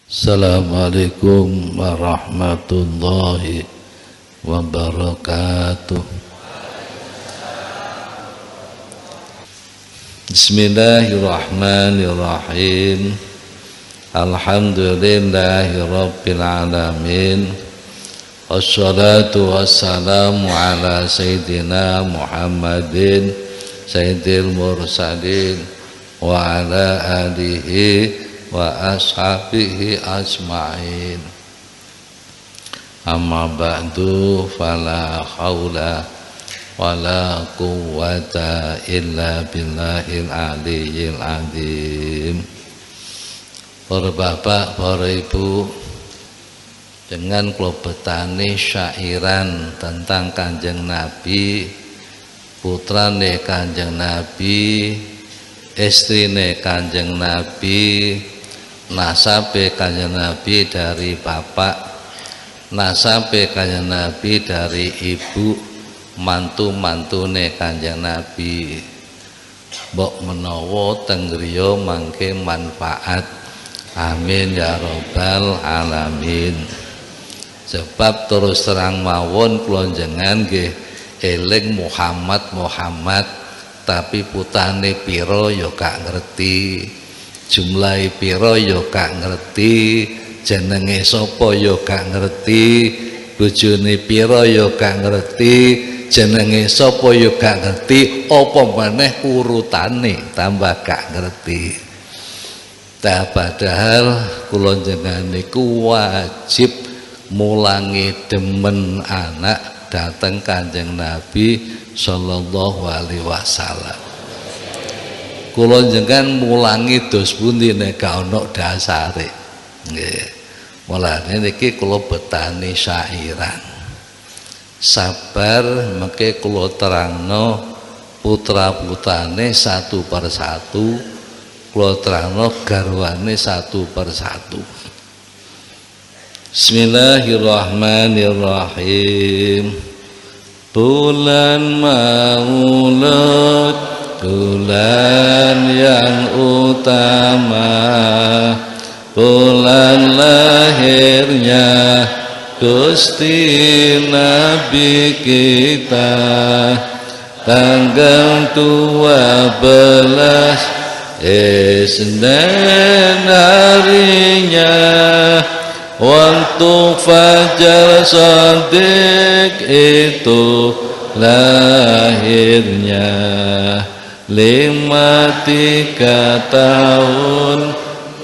Assalamualaikum warahmatullahi wabarakatuh. Bismillahirrahmanirrahim. Alhamdulillahi rabbil alamin. Wassalatu wassalamu ala sayyidina Muhammadin sayyidil mursalin wa ala alihi wa ashabihi ajma'in. Amma ba'du, fala haula wala quwwata illa billahil aliyyil azim. Para bapak, para ibu, dengan klobetane syairan tentang Kanjeng Nabi, putrane Kanjeng Nabi, istrine Kanjeng Nabi, nasabe Kanjeng Nabi dari bapak, nasabe Kanjeng Nabi dari ibu, mantu-mantune Kanjeng Nabi. Mbok menawa teng griya mangke manfaat. Amin ya rabbal alamin. Sebab terus terang mawon kula njenengan nggih eling Muhammad, tapi putane piro yo gak ngerti, jumlahe piro yo gak ngerti, jenenge sapa yo gak ngerti, bojone piro yo gak ngerti, jenenge sapa yo gak ngerti, apa maneh urutane tambah gak ngerti. Padahal kula njenengan niku wajib mulangi demen anak dateng Kanjeng Nabi sallallahu alaihi wasallam. Kula njenengan mulangi dos pundi nek gak ana dasare. Nggih. Mulane niki kula betani syairan. Sabar mengke kula terangno putra-putrane satu persatu, kula terangno garwane satu persatu. Bismillahirrahmanirrahim. Bulan Maulud, bulan yang utama, bulan lahirnya Gusti Nabi kita, tanggal 12 Isnin harinya, waktu fajar shadiq itu lahirnya. 53 tahun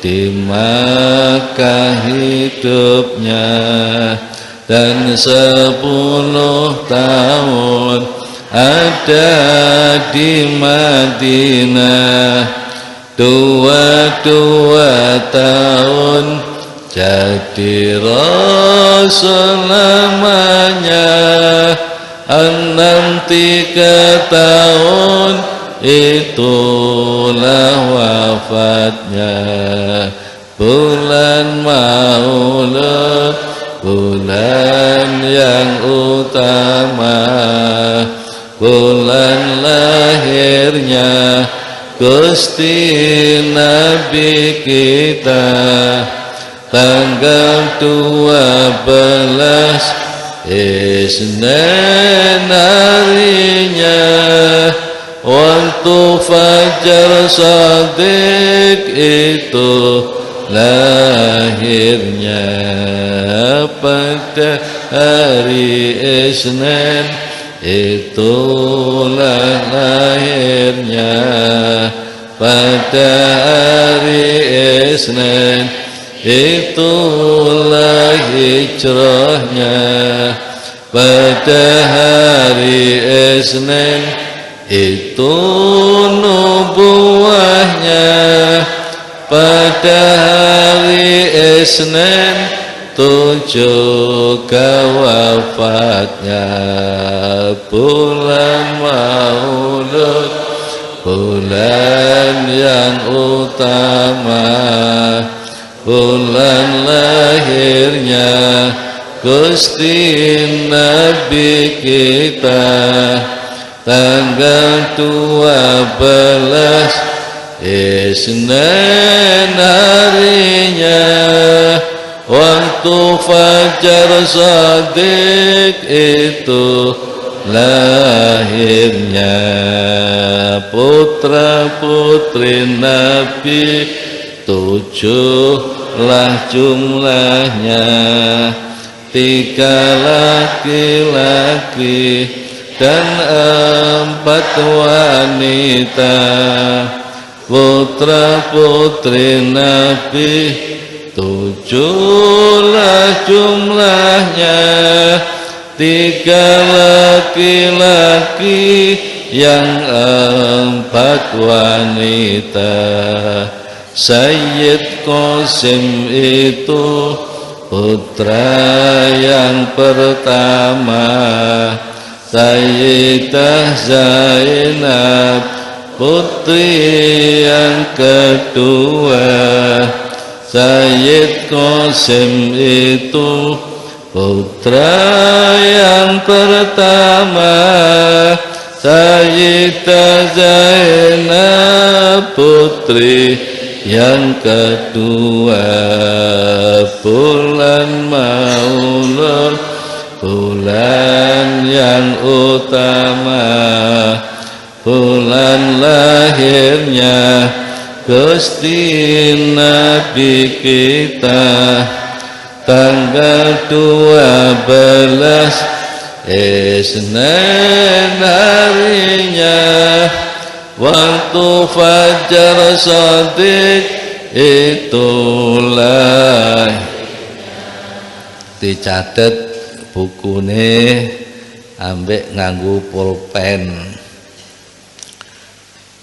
di Makkah hidupnya, dan 10 tahun ada di Madinah. 22 tahun jadi Rasul lamanya. 63 tahun itulah wafatnya. Bulan Maulud, bulan yang utama, bulan lahirnya Gusti Nabi kita, tanggal 12 Isnin harinya, waktu fajar shadiq itu lahirnya. Pada hari Isnin itulah lahirnya, pada hari Isnin itulah hijrahnya, pada hari Isnin itu nubuahnya, pada hari Isnin 7 wafatnya. Bulan Maulud, bulan yang utama, bulan lahirnya Gusti Nabi kita, tanggal 12 Isnin harinya, waktu fajar shadiq itu lahirnya putra putri Nabi 7 jumlahnya, 3 laki-laki dan 4 wanita. Putra putri Nabi 7 jumlahnya, 3 laki-laki yang 4 wanita. Sayyid Qasim itu putra yang pertama, Sayyidah Zainab putri yang kedua. Sayyid Qasim itu putra yang pertama, Sayyidah Zainab putri yang kedua. Bulan Maulud bulan yang utama, bulan lahirnya Gusti Nabi kita, tanggal 12 Isnin harinya, waktu fajar shadiq itulah. Dicatet bukune ambek nganggo pulpen.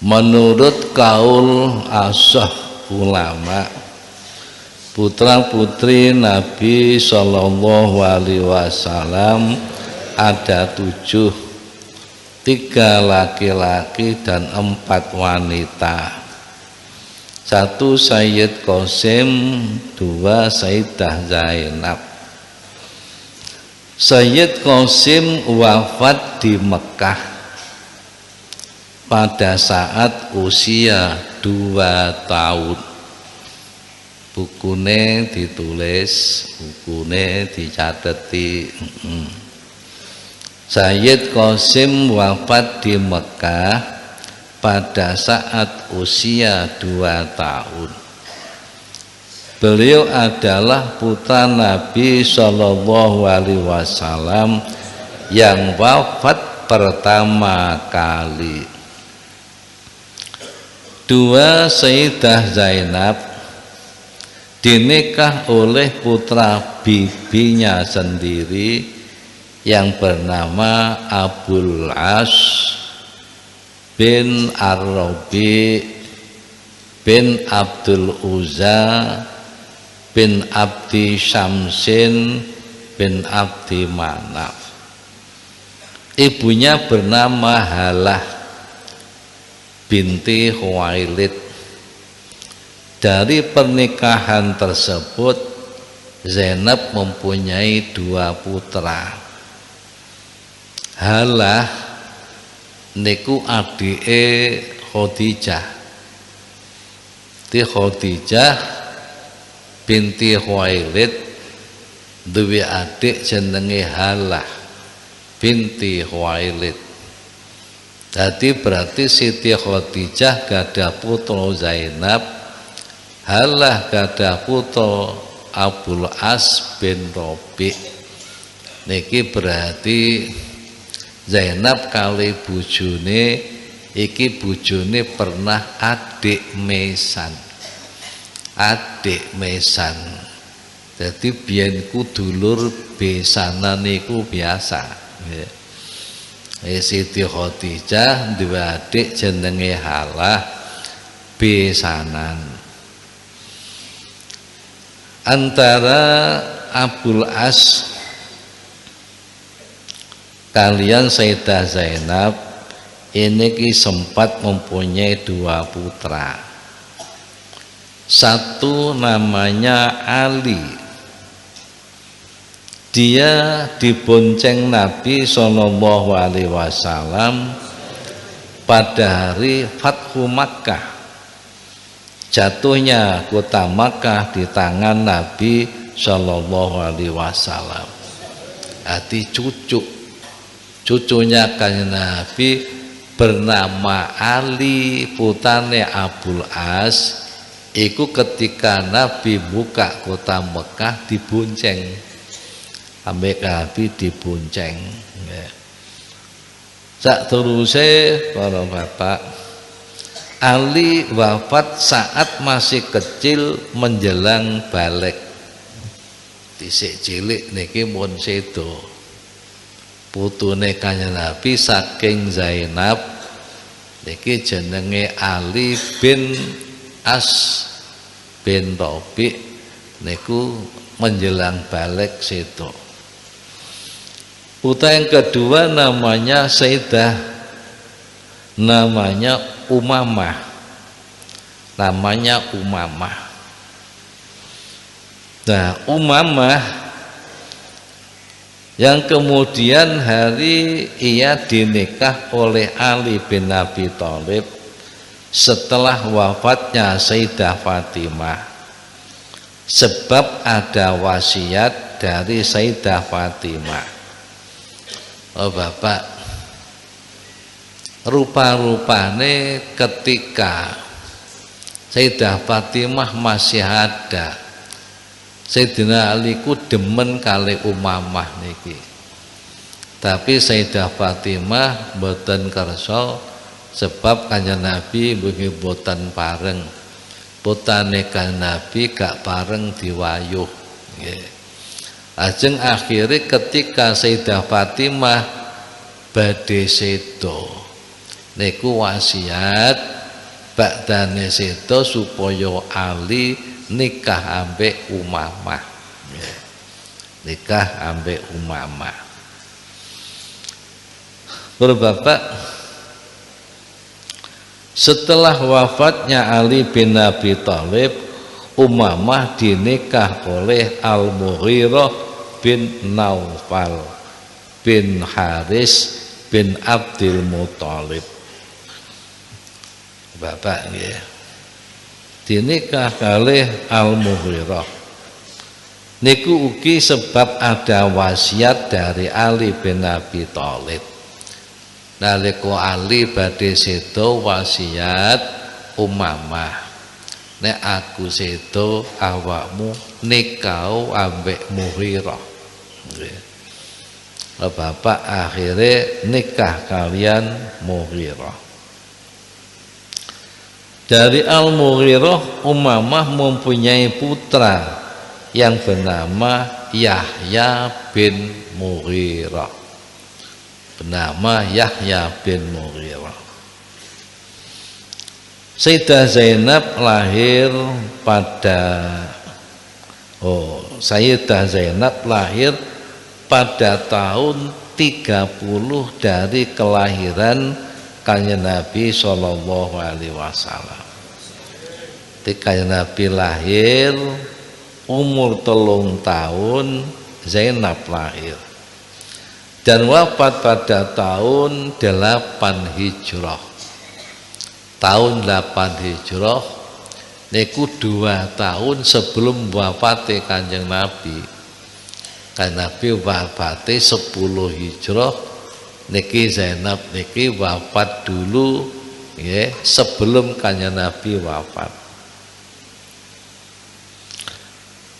Menurut kaul asah ulama, putra putri Nabi Shallallahu Alaihi Wasallam ada 7, 3 laki-laki dan 4 wanita. 1 Sayyid Qasim, 2 Sayyidah Zainab. Sayyid Qasim wafat di Mekah pada saat usia 2 tahun. Bukune ditulis, bukune dicateti. Sayyid Qasim wafat di Mekah pada saat usia 2 tahun. Beliau adalah putra Nabi Shallallahu Alaihi Wasallam yang wafat pertama kali. 2 Sayyidah Zainab dinikah oleh putra bibinya sendiri yang bernama Abul As bin Ar-Rabi bin Abdul Uzza bin Abdi Syamsin bin Abdi Manaf. Ibunya bernama Halah binti Khuwailid. Dari pernikahan tersebut Zainab mempunyai 2 putra. Halah niku adike Khadijah. Khadijah binti Khuwailid duwe adik jenenge Halah binti Khuwailid. Jadi berarti Siti Khadijah gadah putra Zainab, Halah gadah putra Abul As bin Rabi. Niki berarti Zainab kali bojone iki bojone pernah adik mesan. Adik mesan. Jadi biyen ku dulur besanan niku biasa. Siti Khadijah duwe adik jenenge Halah besanan. Antara Abul As kalian Sayyidah Zainab ini sempat mempunyai 2 putra. 1 namanya Ali. Dia dibonceng Nabi Shallallahu Alaihi Wasallam pada hari Fathu Makkah. Jatuhnya kota Makkah di tangan Nabi Shallallahu Alaihi Wasallam. Hati cucunya kanjeng Nabi bernama Ali putane Abul As. Iku ketika Nabi buka kota Mekah dibonceng, ambek Nabi dibonceng. Sak teruse para bapak, Ali wafat saat masih kecil menjelang balik. Dhisik cilik niki mun sedo. Putune kanjeng Nabi saking Zainab niki jenenge Ali bin As bin Rabi niku menjelang balik sedo. Putra yang kedua namanya Sayyidah, namanya Umamah. Nah, Umamah yang kemudian hari ia dinikah oleh Ali bin Abi Thalib setelah wafatnya Sayyidah Fatimah, sebab ada wasiat dari Sayyidah Fatimah. Oh bapak, rupa-rupane ketika Sayyidah Fatimah masih ada, Sayyidina Ali ku demen kali Umamah niki. Tapi Sayyidah Fatimah boten kersa sebab kanjeng Nabi mboten boten pareng. Putane kanjeng Nabi gak pareng diwayuh. Nggih. Ajeng akhirnya ketika Sayyidah Fatimah badhe sedo niku wasiat badane sedo supaya Ali nikah ambek Umamah. Nikah ambek Umamah. Bapak, setelah wafatnya Ali bin Abi Thalib, Umamah dinikah oleh Al-Mughirah bin Naufal bin Haris bin Abdul Muthalib. Bapak nggih. Dinikah kalih Al-Mughirah. Niku ugi sebab ada wasiat dari Ali bin Abi Thalib. Nalika Ali badhe sedo wasiat Umamah. Nek aku sedo awakmu nikah ambek Mughirah. Bapak akhirnya nikah kalian Mughirah. Dari Al-Mughirah Umamah mempunyai putra yang bernama Yahya bin Mughirah. Bernama Yahya bin Mughirah. Sayyidah Zainab lahir Sayyidah Zainab lahir pada tahun 30 dari kelahiran kanjeng Nabi Shallallahu Alaihi Wasallam. Ketika Nabi lahir umur 3 tahun Zainab lahir dan wafat pada tahun 8 Hijrah. Tahun 8 Hijrah niku 2 tahun sebelum wafate kanjeng Nabi. Kanjeng Nabi wafate 10 Hijrah, niki Zainab niki wafat dulu nggih sebelum kanjeng Nabi wafat.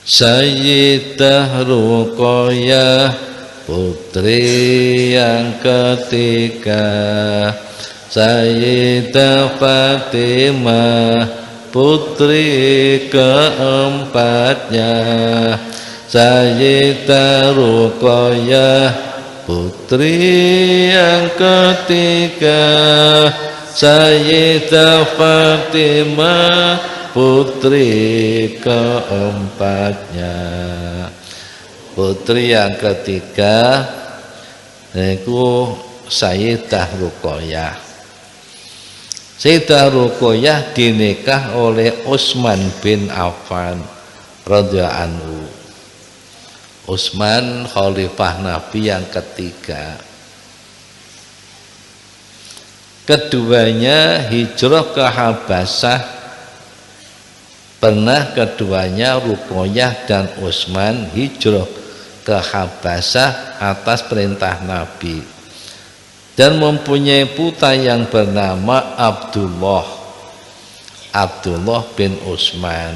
Sayyidah Ruqayyah putri yang ketiga, Sayyidah Fatimah putri keempatnya, Sayyidah Ruqayyah putri yang ketiga, Sayyidah Fatimah putri keempatnya. Putri yang ketiga niku Sayyidah Ruqayyah. Sayyidah Ruqayyah dinikah oleh Utsman bin Affan radhiyallahu anhu. Utsman khalifah Nabi yang ketiga. Keduanya hijrah ke Habasyah Pernah keduanya Ruqayyah dan Utsman hijrah ke Habasyah atas perintah Nabi dan mempunyai putra yang bernama Abdullah bin Utsman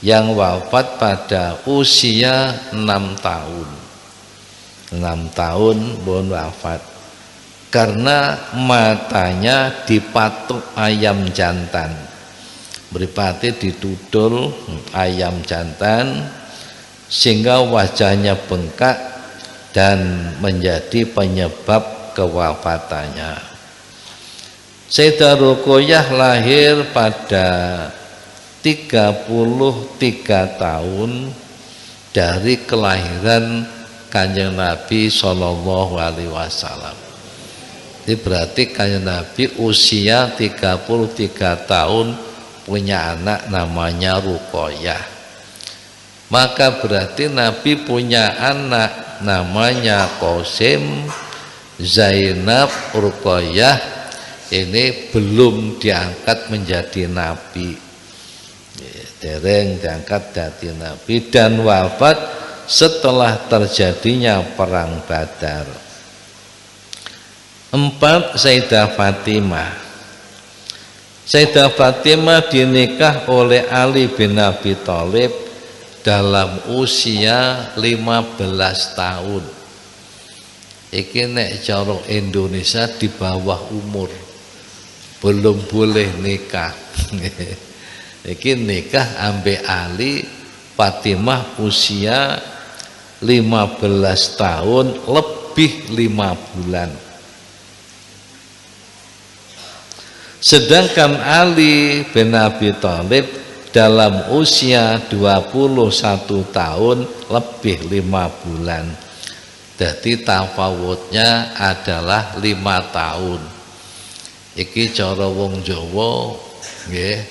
yang wafat pada usia 6 tahun. 6 tahun pun wafat karena matanya dipatuk ayam jantan. Berarti ditudul ayam jantan sehingga wajahnya bengkak dan menjadi penyebab kewafatannya. Sayyidah Ruqayyah lahir pada 33 tahun dari kelahiran Kanjeng Nabi Shallallahu Alaihi Wasallam. Ini berarti Kanjeng Nabi usia 33 tahun punya anak namanya Ruqayyah. Maka berarti Nabi punya anak namanya Qasim, Zainab, Ruqayyah. Ini belum diangkat menjadi nabi, dereng diangkat jadi nabi, dan wafat setelah terjadinya perang Badar. 4. Sayyidah Fatimah. Sayyidah Fatimah dinikah oleh Ali bin Abi Thalib dalam usia 15 tahun. Iki nek cara Indonesia di bawah umur, belum boleh nikah. Iki nikah ambek Ali Fatimah usia 15 tahun lebih 5 bulan. Sedangkan Ali bin Abi Thalib dalam usia 21 tahun lebih 5 bulan. Jadi tafawutnya adalah 5 tahun. Iki cara wong Jawa nggih,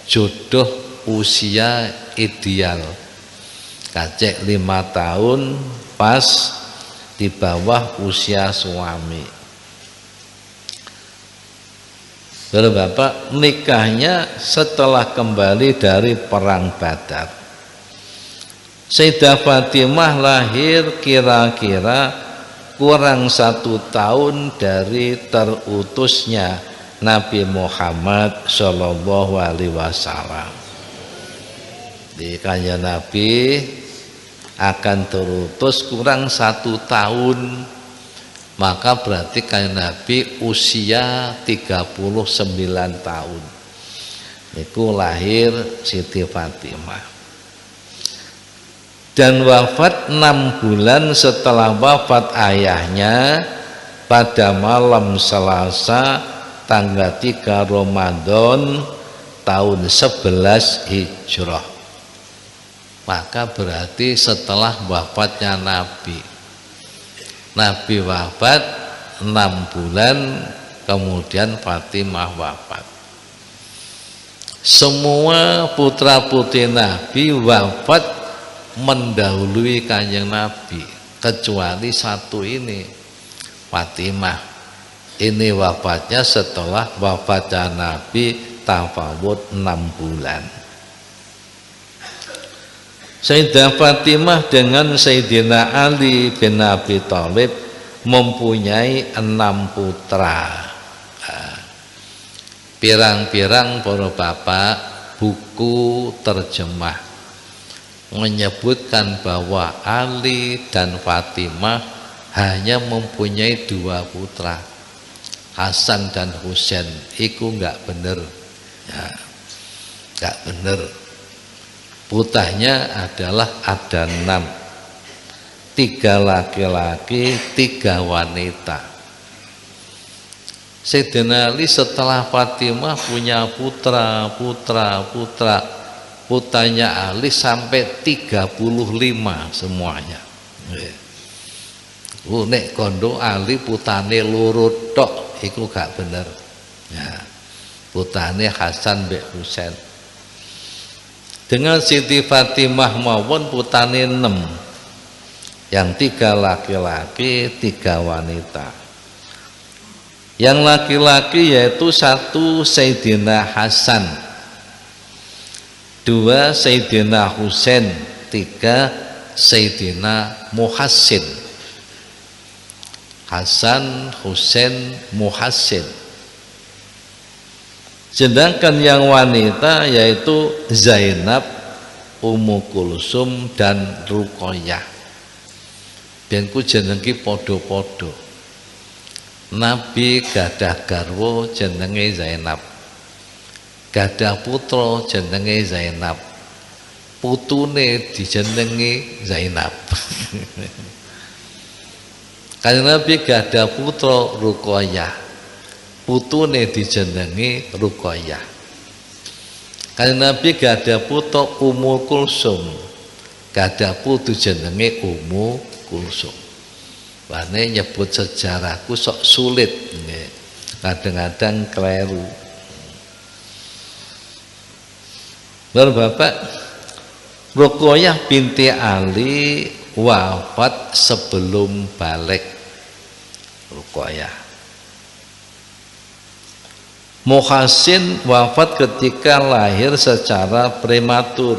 jodoh usia ideal. Kacek 5 tahun pas di bawah usia suami. Bapak nikahnya setelah kembali dari perang Badar. Sayyidah Fatimah lahir kira-kira kurang 1 tahun dari terutusnya Nabi Muhammad Shallallahu Alaihi Wasallam. Di Kanjeng Nabi akan terutus kurang 1 tahun. Maka berarti Kanjeng Nabi usia 39 tahun. Itu lahir Siti Fatimah. Dan wafat 6 bulan setelah wafat ayahnya pada malam Selasa tanggal 3 Ramadan tahun 11 Hijrah. Maka berarti setelah wafatnya Nabi wafat 6 bulan kemudian Fatimah wafat. Semua putra-putri Nabi wafat mendahului Kanjeng Nabi kecuali satu ini, Fatimah. Ini wafatnya setelah wafatnya Nabi tafawut 6 bulan. Sayyidah Fatimah dengan Sayyidina Ali bin Abi Thalib mempunyai 6 putra. Pirang-pirang para bapak buku terjemah menyebutkan bahwa Ali dan Fatimah hanya mempunyai 2 putra, Hasan dan Husain. Iku enggak bener, ya, enggak bener. Putranya adalah ada 6, 3 laki-laki, 3 wanita. Sayyidina Ali setelah Fatimah punya putra. Putranya Ali sampai 35 semuanya. Nek kondo Ali putane loro tok iku gak bener. Ya. Putane Hasan mbek Husain. Dengan Siti Fatimah mawon putane 6, yang 3 laki-laki 3 wanita. Yang laki-laki yaitu 1 Sayyidina Hasan, 2 Sayyidina Husain, 3 Sayyidina Muhassin. Hasan, Husain, Muhassin. Sedangkan yang wanita yaitu Zainab, Ummu Kulsum dan Ruqayyah. Biyen ku jenenge padha-padha. Nabi gadah garwa jenenge Zainab. Gadah putra jenenge Zainab. Putune dijenengi Zainab. Kanjeng Nabi gadah putra Ruqayyah. Putune dijenengi Ruqayyah. Kanjeng Nabi gadah putra Ummu Kulsum. Gadah putu jenenge Ummu Kulsum. Bane nyebut sejarahku sok sulit, kadang-kadang keliru. Bapak, Ruqayyah binti Ali wafat sebelum balik. Ruqayyah. Muhassin wafat ketika lahir secara prematur.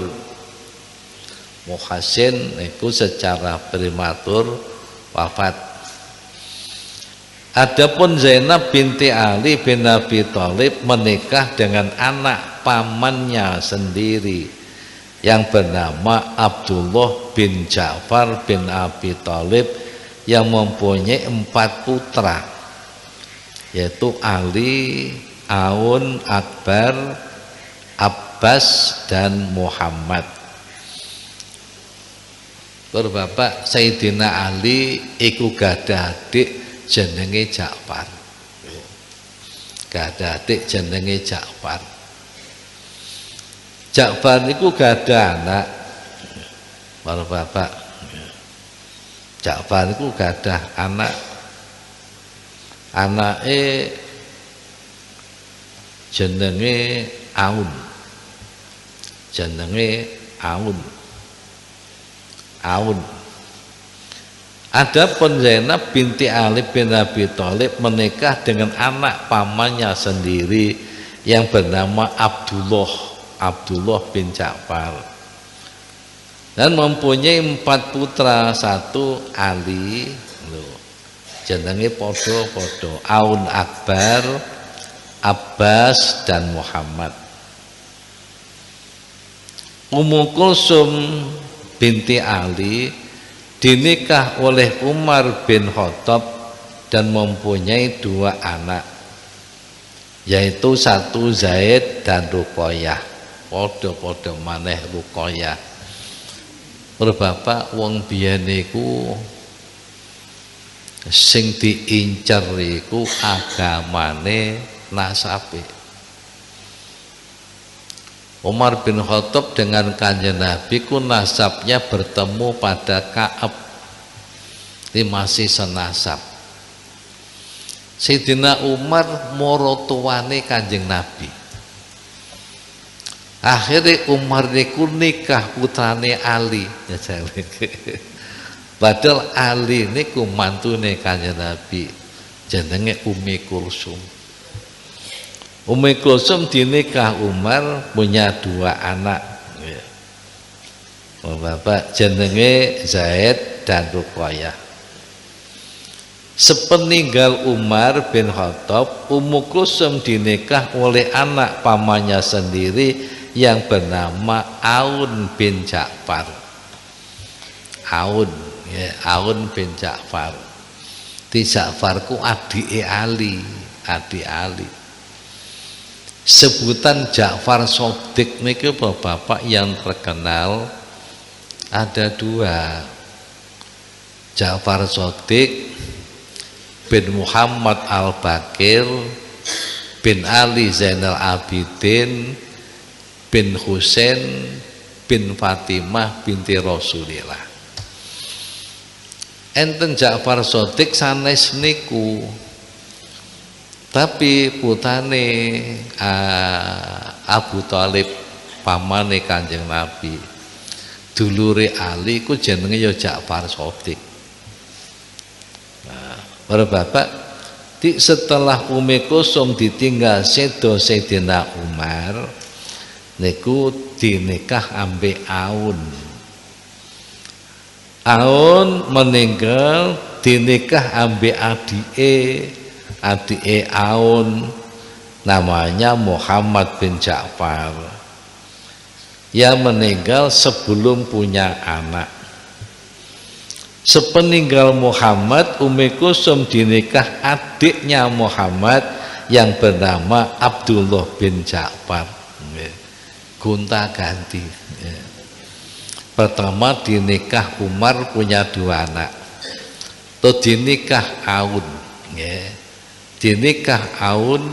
Muhassin itu secara prematur wafat. Adapun Zainab binti Ali bin Abi Thalib menikah dengan anak pamannya sendiri yang bernama Abdullah bin Ja'far bin Abi Thalib yang mempunyai 4 putra, yaitu Ali, Aun, Akbar, Abbas dan Muhammad. Bapak Sayyidina Ali iku gadah adik jenenge Ja'far. Gadah adik jenenge Ja'far. Ja'far niku gadah anak. Bapak Ja'far niku gadah anak. Anake jenenge Aun. Jenenge Aun. Adapun Zainab binti Ali bin Abi Thalib menikah dengan anak pamannya sendiri yang bernama Abdullah bin Ja'far, dan mempunyai 4 putra. 1 Ali, jenenge podo-podo, Aun, Akbar, Abbas dan Muhammad. Ummu Kulsum binti Ali dinikah oleh Umar bin Khattab dan mempunyai 2 anak, yaitu 1 Zaid dan Ruqayyah. Podo-podo maneh Ruqayyah. Bapak wong biyen niku sing diincer iku agamane, nasabe. Umar bin Khattab dengan Kanjeng Nabi ku nasabnya bertemu pada Ka'ab. Ini masih senasab. Sayyidina Umar moro tuane Kanjeng Nabi. Akhirnya Umar niku nikah putrane Ali. Padahal Ali niku mantune Kanjeng Nabi. Jenenge Ummi Kulsum. Ummi Kulsum dinikah Umar, punya 2 anak. Bapak jenenge Zaid dan Ruqayyah. Sepeninggal Umar bin Khattab, Ummu Kulsum dinikah oleh anak pamannya sendiri yang bernama Aun bin Ja'far. Aun bin Ja'far. Di Ja'far ku adike Ali, adik Ali. Sebutan Ja'far Shadiq niki Bapak yang terkenal ada 2. Ja'far Shadiq bin Muhammad Al-Baqir bin Ali Zainal Abidin bin Husain bin Fatimah binti Rasulillah. Enten Ja'far Shadiq sanes niku, tapi putane Abu Thalib pamane Kanjeng Nabi, dulure Ali ku jenenge ya Ja'far Shadiq. Para bapak, setelah Ummi Kulsum ditinggal sedo Sayyidina Umar, niku dinikah ambek Aun. Aun meninggal dinikah ambek adike Aun namanya Muhammad bin Ja'far. Ia meninggal sebelum punya anak. Sepeninggal Muhammad, Ummi Kulsum dinikah adiknya Muhammad yang bernama Abdullah bin Ja'far. Gonta ganti. Pertama dinikah Umar, punya 2 anak. Terus dinikah Aun. Dinikah Aun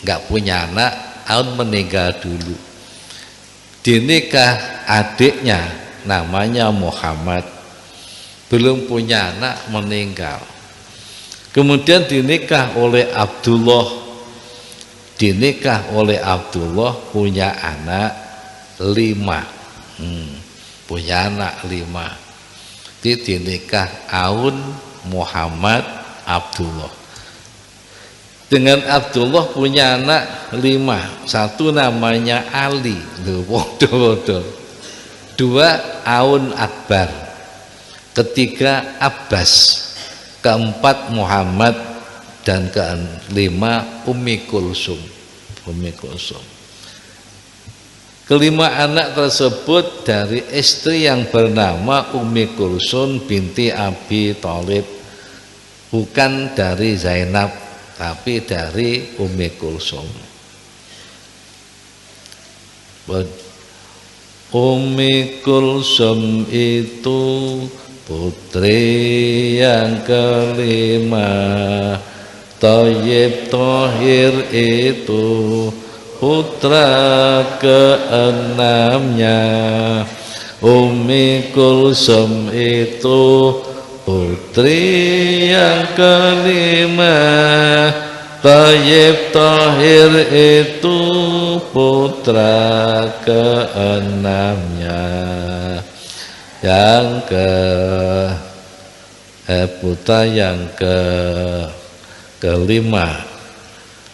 nggak punya anak, Aun meninggal dulu. Dinikah adiknya namanya Muhammad, belum punya anak, meninggal. Kemudian dinikah oleh Abdullah. Dinikah oleh Abdullah, punya anak 5. Punya anak 5. Dinikah Aun, Muhammad, Abdullah. Dengan Abdullah punya anak 5. 1 namanya Ali, bodoh. 2 Aun Akbar. 3 Abbas. 4 Muhammad. Dan 5 Ummi Kulsum. Kelima anak tersebut dari istri yang bernama Ummi Kulsum binti Abi Thalib, bukan dari Zainab, tapi dari Ummi Kulsum. Ummi Kulsum itu putri yang kelima, Thayyib Thohir itu putra keenamnya. Ummi Kulsum itu putri yang kelima, Thayyib Thohir itu putra keenamnya. Putra yang kelima.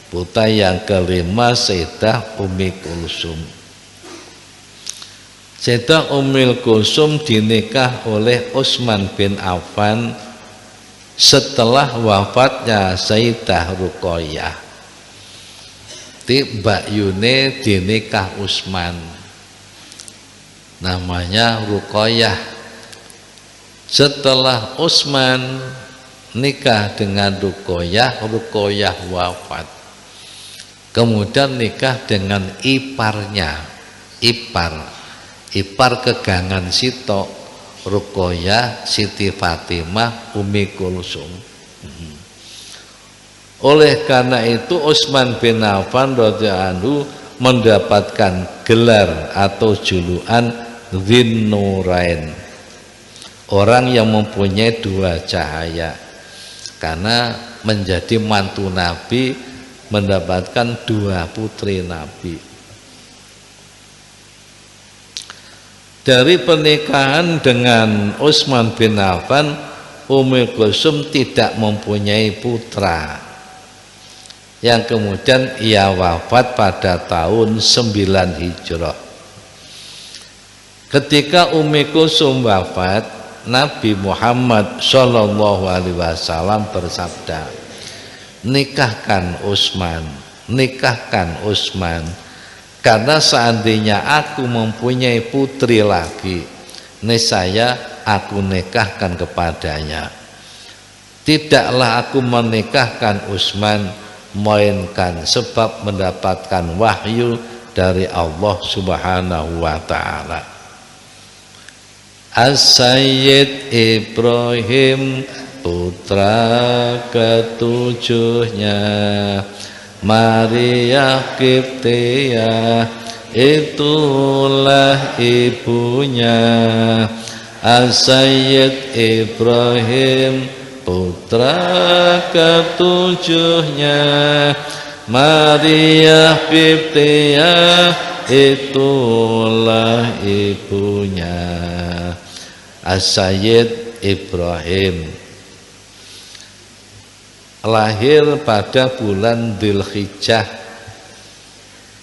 Putra yang kelima Sayyidah Ummi Kulsum. Sayyidah Ummi Kulsum dinikah oleh Utsman bin Affan setelah wafatnya Sayyidah Ruqayyah. Mbak Yune dinikah Utsman, namanya Ruqayyah. Setelah Utsman nikah dengan Ruqayyah, Ruqayyah wafat. Kemudian nikah dengan iparnya, ipar kegangan Sito, Ruqayyah, Siti Fatimah, Ummi Kulsum. Oleh karena itu Utsman bin Affan radhiyallahu anhu mendapatkan gelar atau julukan Dzinnurain, orang yang mempunyai 2 cahaya, karena menjadi mantu Nabi, mendapatkan 2 putri Nabi. Dari pernikahan dengan Utsman bin Affan, Ummi Kulsum tidak mempunyai putra, yang kemudian ia wafat pada tahun 9 Hijrah. Ketika Ummi Kulsum wafat, Nabi Muhammad Shallallahu Alaihi Wasallam bersabda, nikahkan Utsman, karena seandainya aku mempunyai putri lagi, niscaya aku nikahkan kepadanya. Tidaklah aku menikahkan Utsman melainkan sebab mendapatkan wahyu dari Allah Subhanahu wa taala. As-Sayyid Ibrahim putra ketujuhnya, Maria Qibtiyah itulah ibunya. As-Sayyid Ibrahim putra ketujuhnya, Maria Qibtiyah itulah ibunya. As-Sayyid Ibrahim lahir pada bulan Dzulhijjah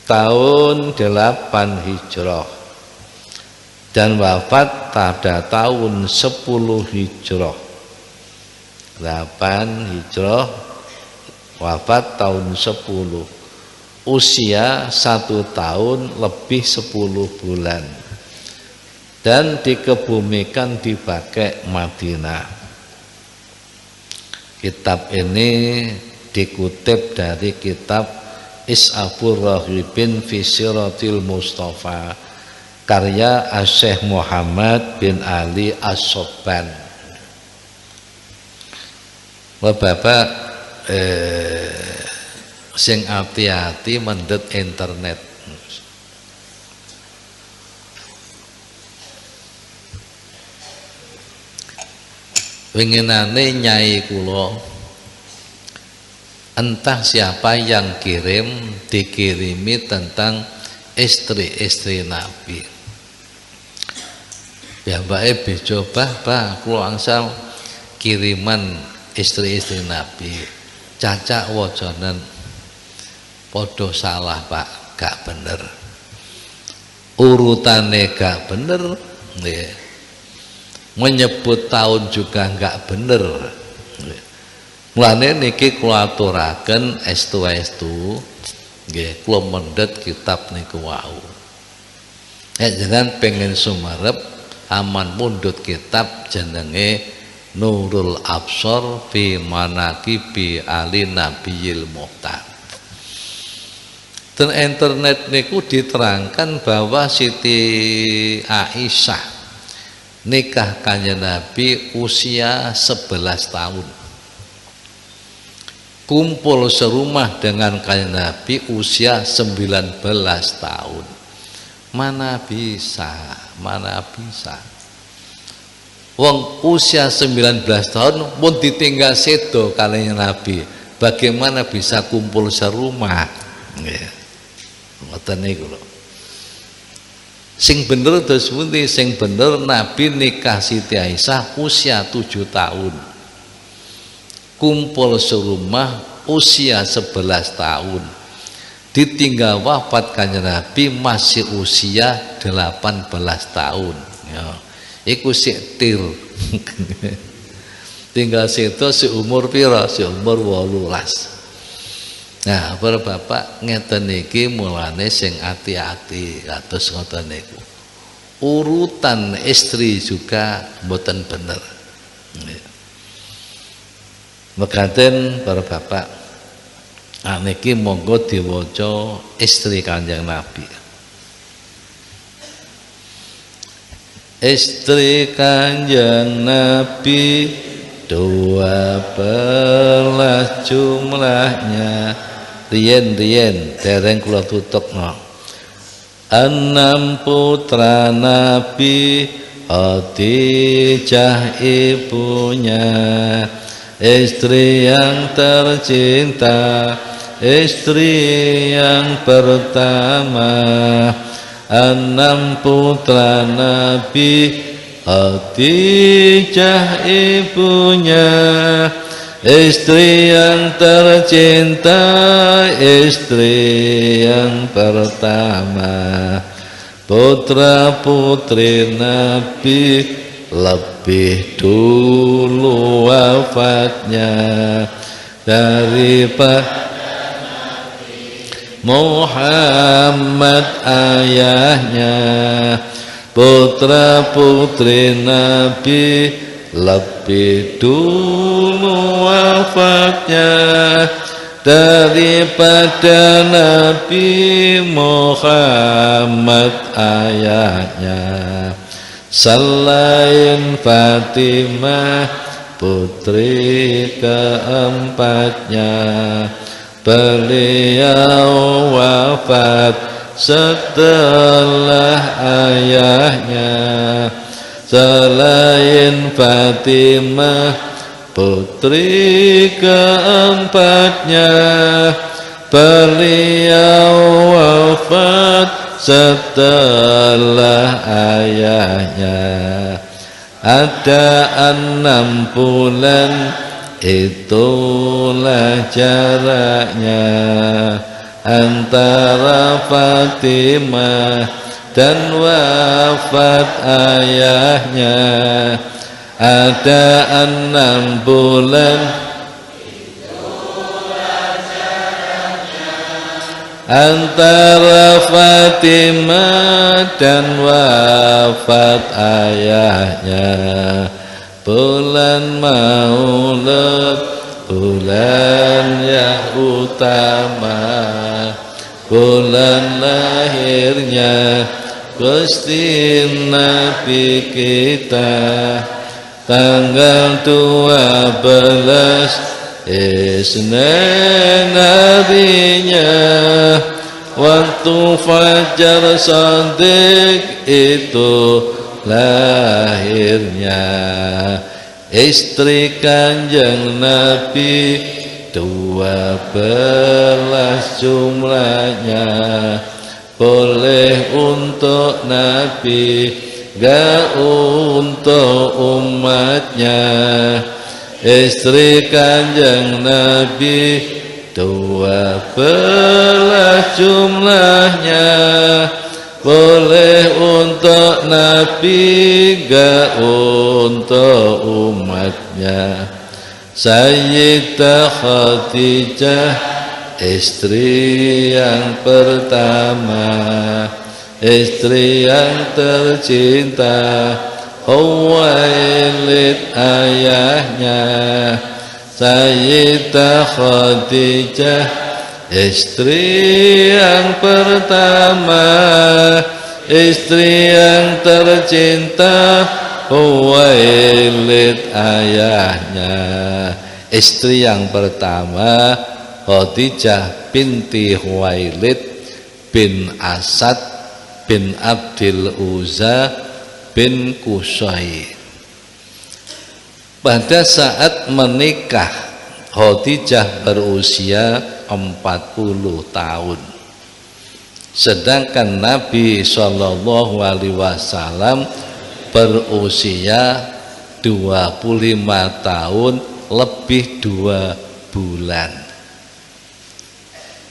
tahun 8 Hijrah. dan wafat pada tahun 10 Hijrah. 8 Hijrah, wafat tahun 10. Usia 1 tahun lebih 10 bulan. Dan dikebumikan di Baqi' Madinah. Kitab ini dikutip dari kitab Is'afur Raghibin fi Siratil Mustafa, karya Syekh Muhammad bin Ali As-Sobban. Bapak sing hati-hati mendet internet. Winginane nyai kula, entah siapa yang dikirimi tentang istri-istri Nabi. Ya mbake bejo bah kula angsal kiriman istri-istri Nabi. Cacak wajanan podo salah Pak, gak bener. Urutane gak bener, nggih. Menyebut tahun juga enggak bener. Mulane niki kula aturaken estu-estu nggih kula mendhet kitab niku wau. Jenengan pengen sumarep aman mundhut kitab jenenge Nurul Absar fi Manaqibi Ali Nabiyil Muhtar. Dan internet niku diterangkan bahwa Siti Aisyah nikah kanjeng Nabi usia 11 tahun. Kumpul serumah dengan kanjeng Nabi usia 19 tahun. Mana bisa? Wong usia 19 tahun pun ditinggal sedo kanjeng Nabi. Bagaimana bisa kumpul serumah? Nggih. Ngoten niku lho. Sing bener terus pundi? Sing bener Nabi nikah Siti Aisyah usia 7 tahun. Kumpul serumah usia 11 tahun. Ditinggal wafat kanjeng Nabi masih usia 18 tahun. Ya. Iku sik tir. Tinggal situ si umur pira? Si umur 18. Nah, para bapak ngeten niki mulane sing ati-ati kados ngoten niku. Urutan istri juga mboten bener. Mekaten para bapak, niki monggo diwaca istri Kanjeng Nabi. Istri Kanjeng Nabi 12 jumlahnya. Rien dereng kula tutupno. 6 putra Nabi, Khadijah ibunya, istri yang tercinta, istri yang pertama. 6 putra Nabi, Khadijah ibunya, istri yang tercinta, istri yang pertama. Putra putri Nabi lebih dulu wafatnya daripada Muhammad ayahnya. Putra putri Nabi lebih dulu wafatnya daripada Nabi Muhammad ayahnya. Selain Fatimah putri keempatnya, beliau wafat setelah ayahnya. Selain Fatimah putri keempatnya, beliau wafat setelah ayahnya. Ada 6 bulan, itulah jaraknya antara Fatimah dan wafat ayahnya ada 6 bulan. Antara Fatimah dan wafat ayahnya bulan Maulud, bulan yang utama, bulan lahirnya Gusti Nabi kita, tanggal 12 Isnin harinya, waktu fajar shadiq itu lahirnya. Istri Kanjeng Nabi 12 jumlahnya, boleh untuk Nabi, gak untuk umatnya. Istri Kanjeng Nabi 12 jumlahnya, boleh untuk Nabi, gak untuk umatnya. Sayyidah Khadijah, istri yang pertama, istri yang tercinta, Khuwailid ayahnya. Sayyidah Khadijah, istri yang pertama, istri yang tercinta, Khuwailid ayahnya. Istri yang pertama Khadijah binti Khuwailid bin Asad bin Abdil Uzza bin Qusay. Pada saat menikah Khadijah berusia 40 tahun, sedangkan Nabi SAW berusia 25 tahun lebih 2 bulan.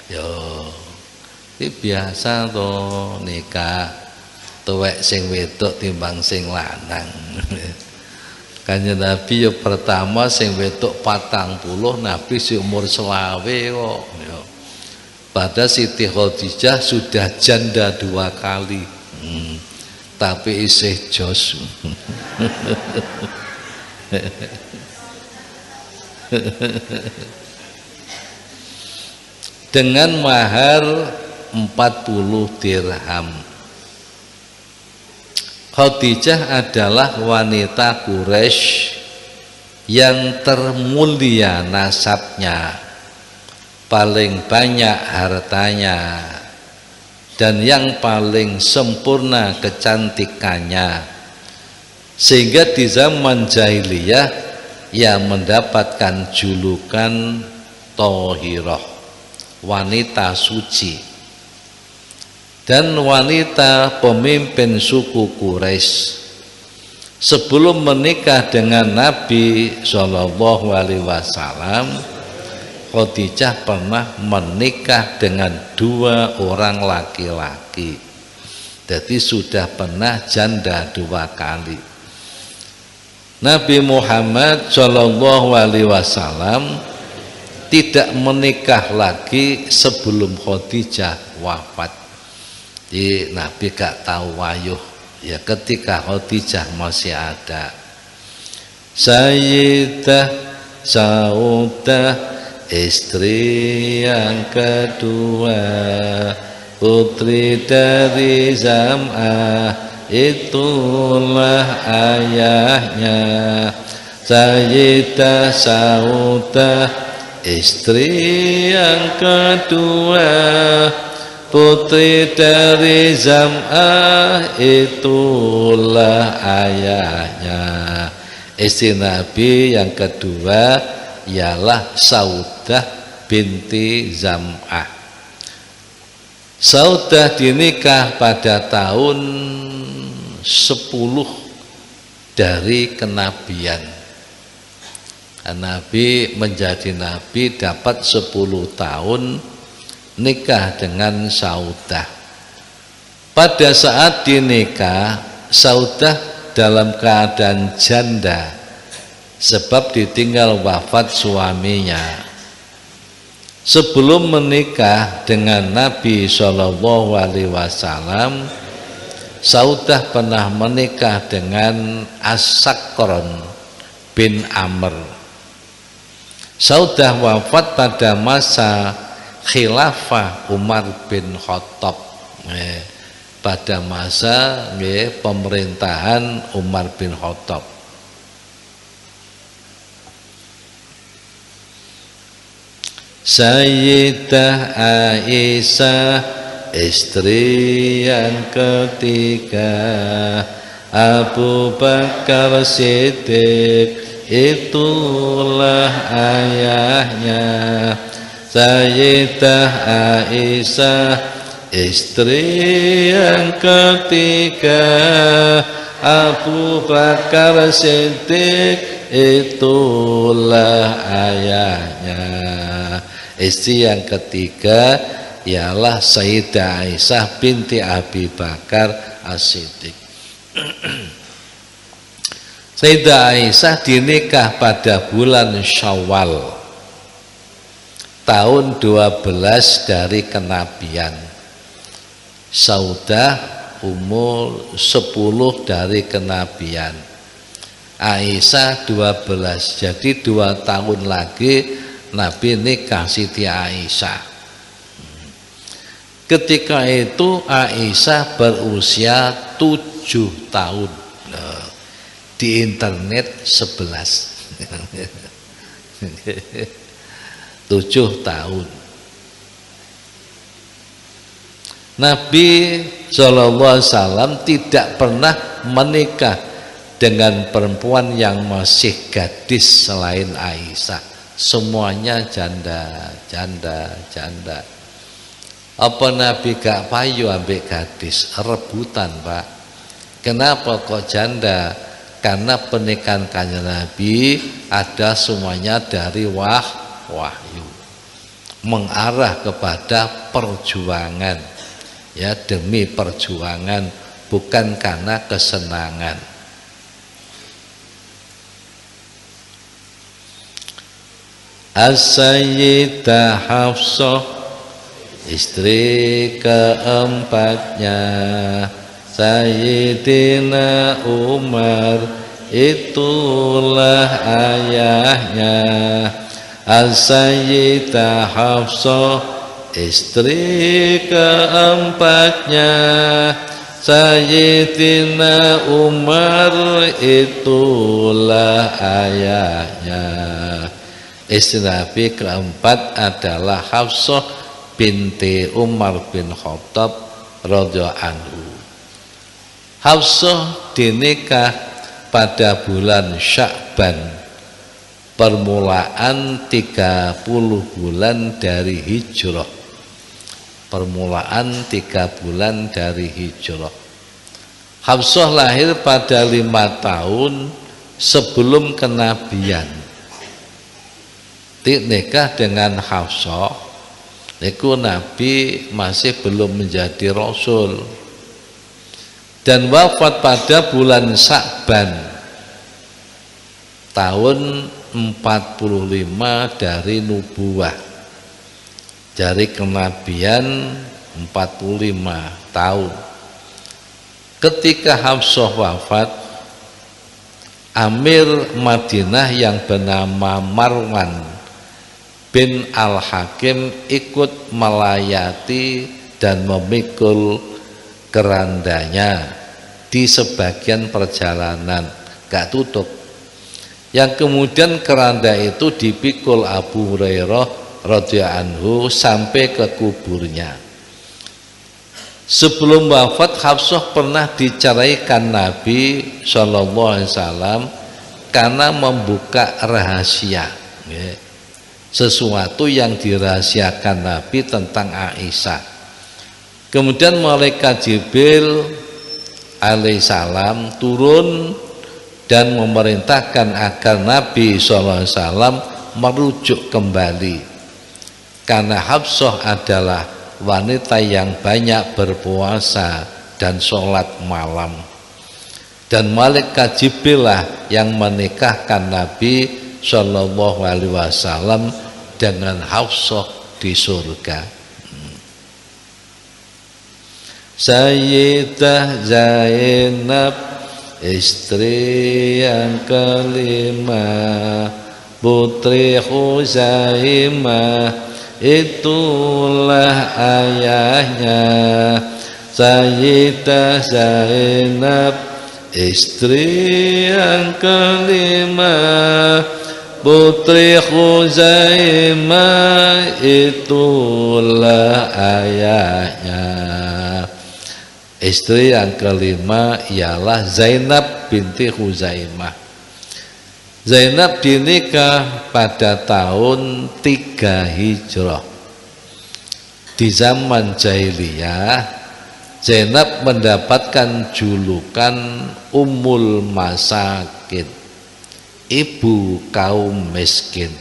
Yo, ini biasa toh nikah tuwek sing wedok timbang sing lanang. Kanjeng Nabi ya pertama sing wedok 40, Nabi si umur 20 kok. Pada Siti Khadijah sudah janda 2 kali, tapi isih jos. Dengan mahar 40 dirham. Khadijah adalah wanita Quraisy yang termulia nasabnya, paling banyak hartanya, dan yang paling sempurna kecantikannya, sehingga di zaman jahiliyah ia mendapatkan julukan Thahirah, wanita suci, dan wanita pemimpin suku Quraisy. Sebelum menikah dengan Nabi SAW, Khadijah pernah menikah dengan 2 orang laki-laki. Jadi sudah pernah janda 2 kali. Nabi Muhammad SAW tidak menikah lagi sebelum Khadijah wafat. Jadi Nabi gak tahu wayuh ya ketika Khadijah masih ada. Sayyidah Saudah, istri yang kedua, putri dari Zam'ah, itulah ayahnya. Sayyidah Saudah, istri yang kedua, putri dari Zam'ah, itulah ayahnya. Istri Nabi yang kedua ialah Saudah binti Zam'ah. Saudah dinikah pada tahun 10 dari kenabian. Nabi menjadi nabi dapat 10 tahun nikah dengan Saudah. Pada saat dinikah, Saudah dalam keadaan janda sebab ditinggal wafat suaminya. Sebelum menikah dengan Nabi Shallallahu Alaihi Wasallam, Saudah pernah menikah dengan As-Sakron bin Amr. Saudah wafat pada masa khilafah Umar bin Khattab, pada masa pemerintahan Umar bin Khattab. Sayyidah Aisyah, istri yang ketiga Abu Bakar Siddiq, itulah ayahnya. Sayyidah Aisyah, istri yang ketiga Abu Bakar Siddiq, itulah ayahnya. Istri yang ketiga ialah Sayyidah Aisyah binti Abi Bakar As-Siddiq. Sayyidah Aisyah dinikah pada bulan Syawal tahun 12 dari kenabian. Saudah umur 10 dari kenabian. Aisyah 12, jadi 2 tahun lagi Nabi nikah Siti Aisyah. Ketika itu Aisyah berusia 7 tahun. Di internet 11. 7 tahun. Nabi SAW tidak pernah menikah dengan perempuan yang masih gadis selain Aisyah. Semuanya janda. Apa Nabi gak payu ambek gadis? Rebutan, Pak. Kenapa kok janda? Karena pernikahan Kanjeng Nabi ada semuanya dari wahyu, mengarah kepada perjuangan, ya, demi perjuangan, bukan karena kesenangan. As-Sayyidah Hafsah, istri keempatnya Sayyidina Umar, itulah ayahnya. As-Sayyidah Hafsah, istri keempatnya Sayyidina Umar, itulah ayahnya. Istri Nabi keempat adalah Hafsah binti Umar bin Khattab radhiyallahu anhu. Hafsah dinikah pada bulan Sya'ban, permulaan 30 bulan dari hijrah. Permulaan 3 bulan dari hijrah. Hafsah lahir pada 5 tahun sebelum kenabian. Nikah dengan Hafsah, niku Nabi masih belum menjadi Rasul, dan wafat pada bulan Sya'ban tahun 45 dari nubuwah, dari kenabian 45 tahun. Ketika Hafsah wafat, Amir Madinah yang bernama Marwan bin Al-Hakim ikut melayati dan memikul kerandanya di sebagian perjalanan, gak tutup. Yang kemudian keranda itu dipikul Abu Hurairah radhiyallahu anhu sampai ke kuburnya. Sebelum wafat, Hafsah pernah diceraikan Nabi SAW karena membuka rahasia, sesuatu yang dirahasiakan Nabi tentang Aisyah. Kemudian malaikat Jibril alaihissalam turun dan memerintahkan agar Nabi SAW merujuk kembali, karena Hafsah adalah wanita yang banyak berpuasa dan sholat malam. Dan malaikat Jibril lah yang menikahkan Nabi Shallallahu Alaihi Wasallam dengan Hafsah di surga. Sayyidah Zainab, istri yang kelima, putri Khuzaimah, itulah ayahnya. Sayyidah Zainab, istri yang kelima, putri Khuzaimah, itulah ayahnya. Istri yang kelima ialah Zainab binti Khuzaimah. Zainab dinikah pada tahun 3 Hijrah. Di zaman jahiliyah, Zainab mendapatkan julukan Ummul Masakin, ibu kaum miskin,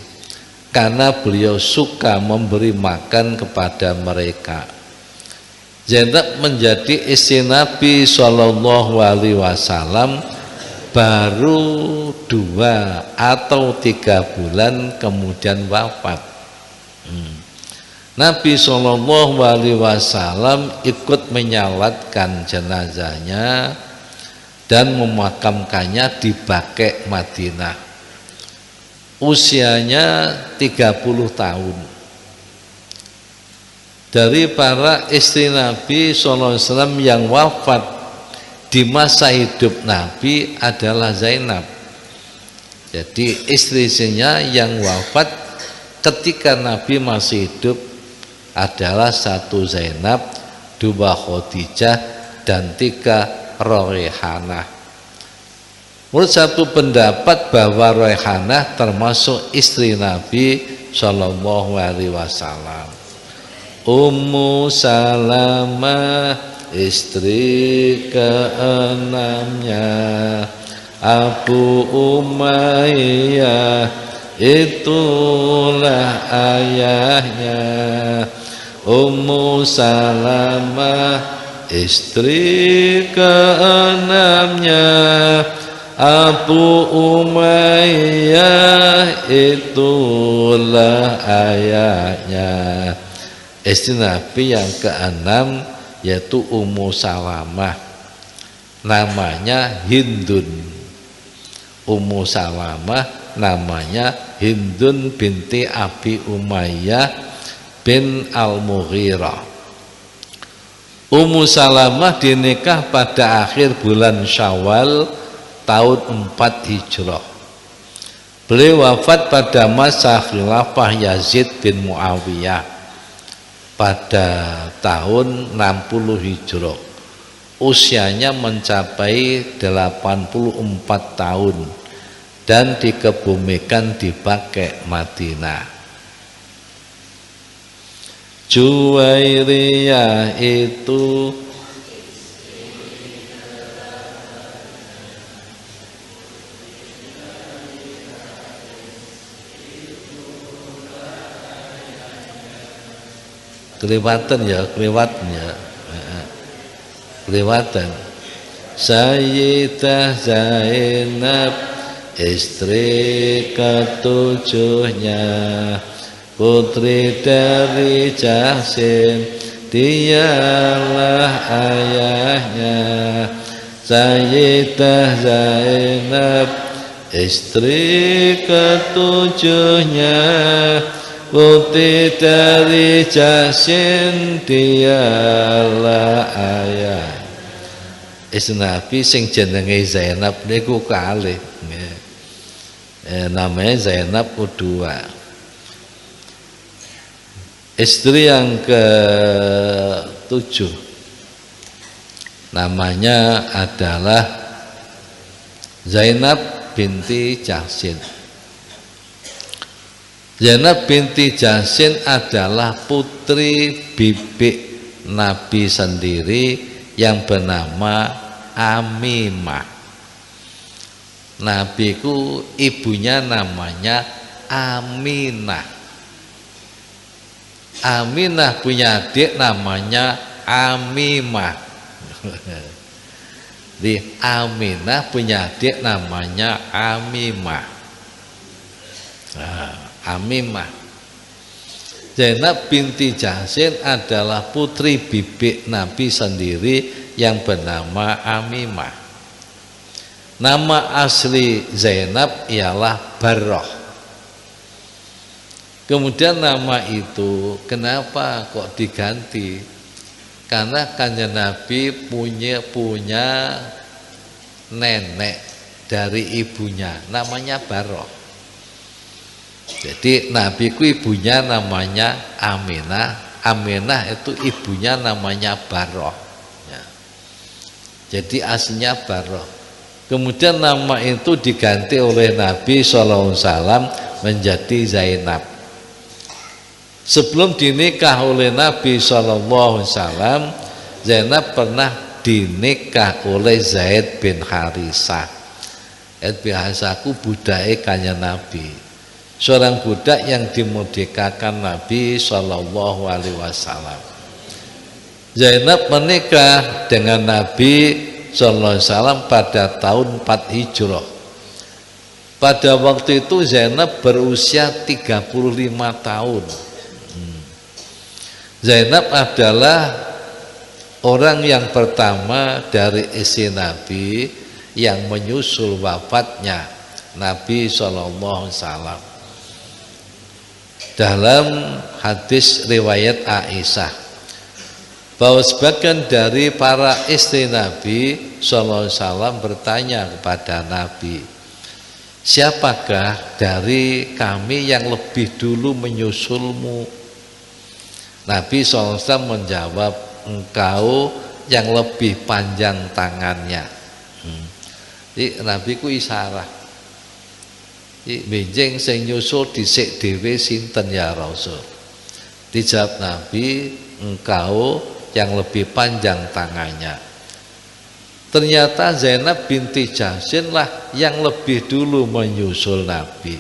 karena beliau suka memberi makan kepada mereka. Zainab menjadi istri Nabi Shallallahu Alaihi Wasallam baru 2 atau 3 bulan kemudian wafat. Nabi Shallallahu Alaihi Wasallam ikut menyalatkan jenazahnya dan memakamkannya di Baqi' Madinah. Usianya 30 tahun. Dari para istri Nabi SAW yang wafat di masa hidup Nabi adalah Zainab. Jadi istri-istrinya yang wafat ketika Nabi masih hidup adalah 1 Zainab, 2 Khadijah, dan 3 Raihanah. Menurut satu pendapat bahwa Raihanah termasuk istri Nabi Shallallahu Alaihi Wasallam. Ummu Salamah, istri keenamnya, Abu Umayyah, itulah ayahnya. Ummu Salamah, istri keenamnya, Abu Umayyah, itulah ayahnya. Istri Nabi yang ke-6 yaitu Ummu Salamah, namanya Hindun. Ummu Salamah namanya Hindun binti Abi Umayyah bin Al-Mughirah. Ummu Salamah dinikah pada akhir bulan Syawal tahun 4 Hijrah. Beliau wafat pada masa khilafah Yazid bin Muawiyah pada tahun 60 Hijrah. Usianya mencapai 84 tahun dan dikebumikan di Baqi' Madinah. Juwairiyah itu kelewatan ya. Sayyidah Zainab, istri ke-7-nya, putri dari Jahsin, dialah ayahnya. Sayyidah Zainab, istri ke-7-nya, putri dari Jahsin, dialah ayah. Istri Nabi sing jenenge Zainab niku kalih. Namanya Zainab kedua. Istri yang ke-7 namanya adalah Zainab binti Jahsin. Zainab binti Jahsin adalah putri bibik Nabi sendiri yang bernama Aminah. Nabi ku ibunya namanya Aminah. Aminah punya adik namanya Amimah. Di Aminah punya adik namanya Amimah. Nah, Amimah. Zainab binti Jahsin adalah putri bibi Nabi sendiri yang bernama Amimah. Nama asli Zainab ialah Barroh. Kemudian nama itu kenapa kok diganti? Karena Kanjeng Nabi punya nenek dari ibunya namanya Barroh. Jadi Nabi ku ibunya namanya Aminah, Aminah itu ibunya namanya Barroh. Ya. Jadi aslinya Barroh. Kemudian nama itu diganti oleh Nabi SAW menjadi Zainab. Sebelum dinikah oleh Nabi SAW, Zainab pernah dinikah oleh Zaid bin Harisah. Zaid bin Harisah ku budake Kanjeng Nabi, seorang budak yang dimerdekakan Nabi SAW. Zainab menikah dengan Nabi SAW pada tahun 4 Hijrah. Pada waktu itu Zainab berusia 35 tahun. Zainab adalah orang yang pertama dari istri Nabi yang menyusul wafatnya Nabi SAW. Dalam hadis riwayat Aisyah bahwa sebagian dari para istri Nabi SAW bertanya kepada Nabi, siapakah dari kami yang lebih dulu menyusulmu? Nabi SAW menjawab, engkau yang lebih panjang tangannya. Jadi Nabi ku isyarat, benjing sing nyusul dhisik dhewe sinten ya Rasul? Dijawab Nabi, engkau yang lebih panjang tangannya. Ternyata Zainab binti Jahsin lah yang lebih dulu menyusul Nabi.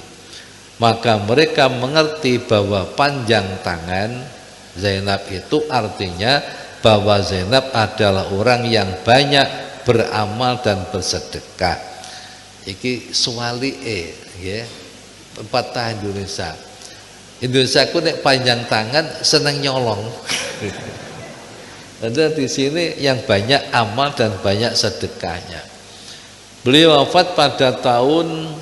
Maka mereka mengerti bahwa panjang tangan Zainab itu artinya bahwa Zainab adalah orang yang banyak beramal dan bersedekah. Iki suwalike ya. Pepatah Indonesia. Indonesia ku nek panjang tangan seneng nyolong. Ada di sini yang banyak amal dan banyak sedekahnya. Beliau wafat pada tahun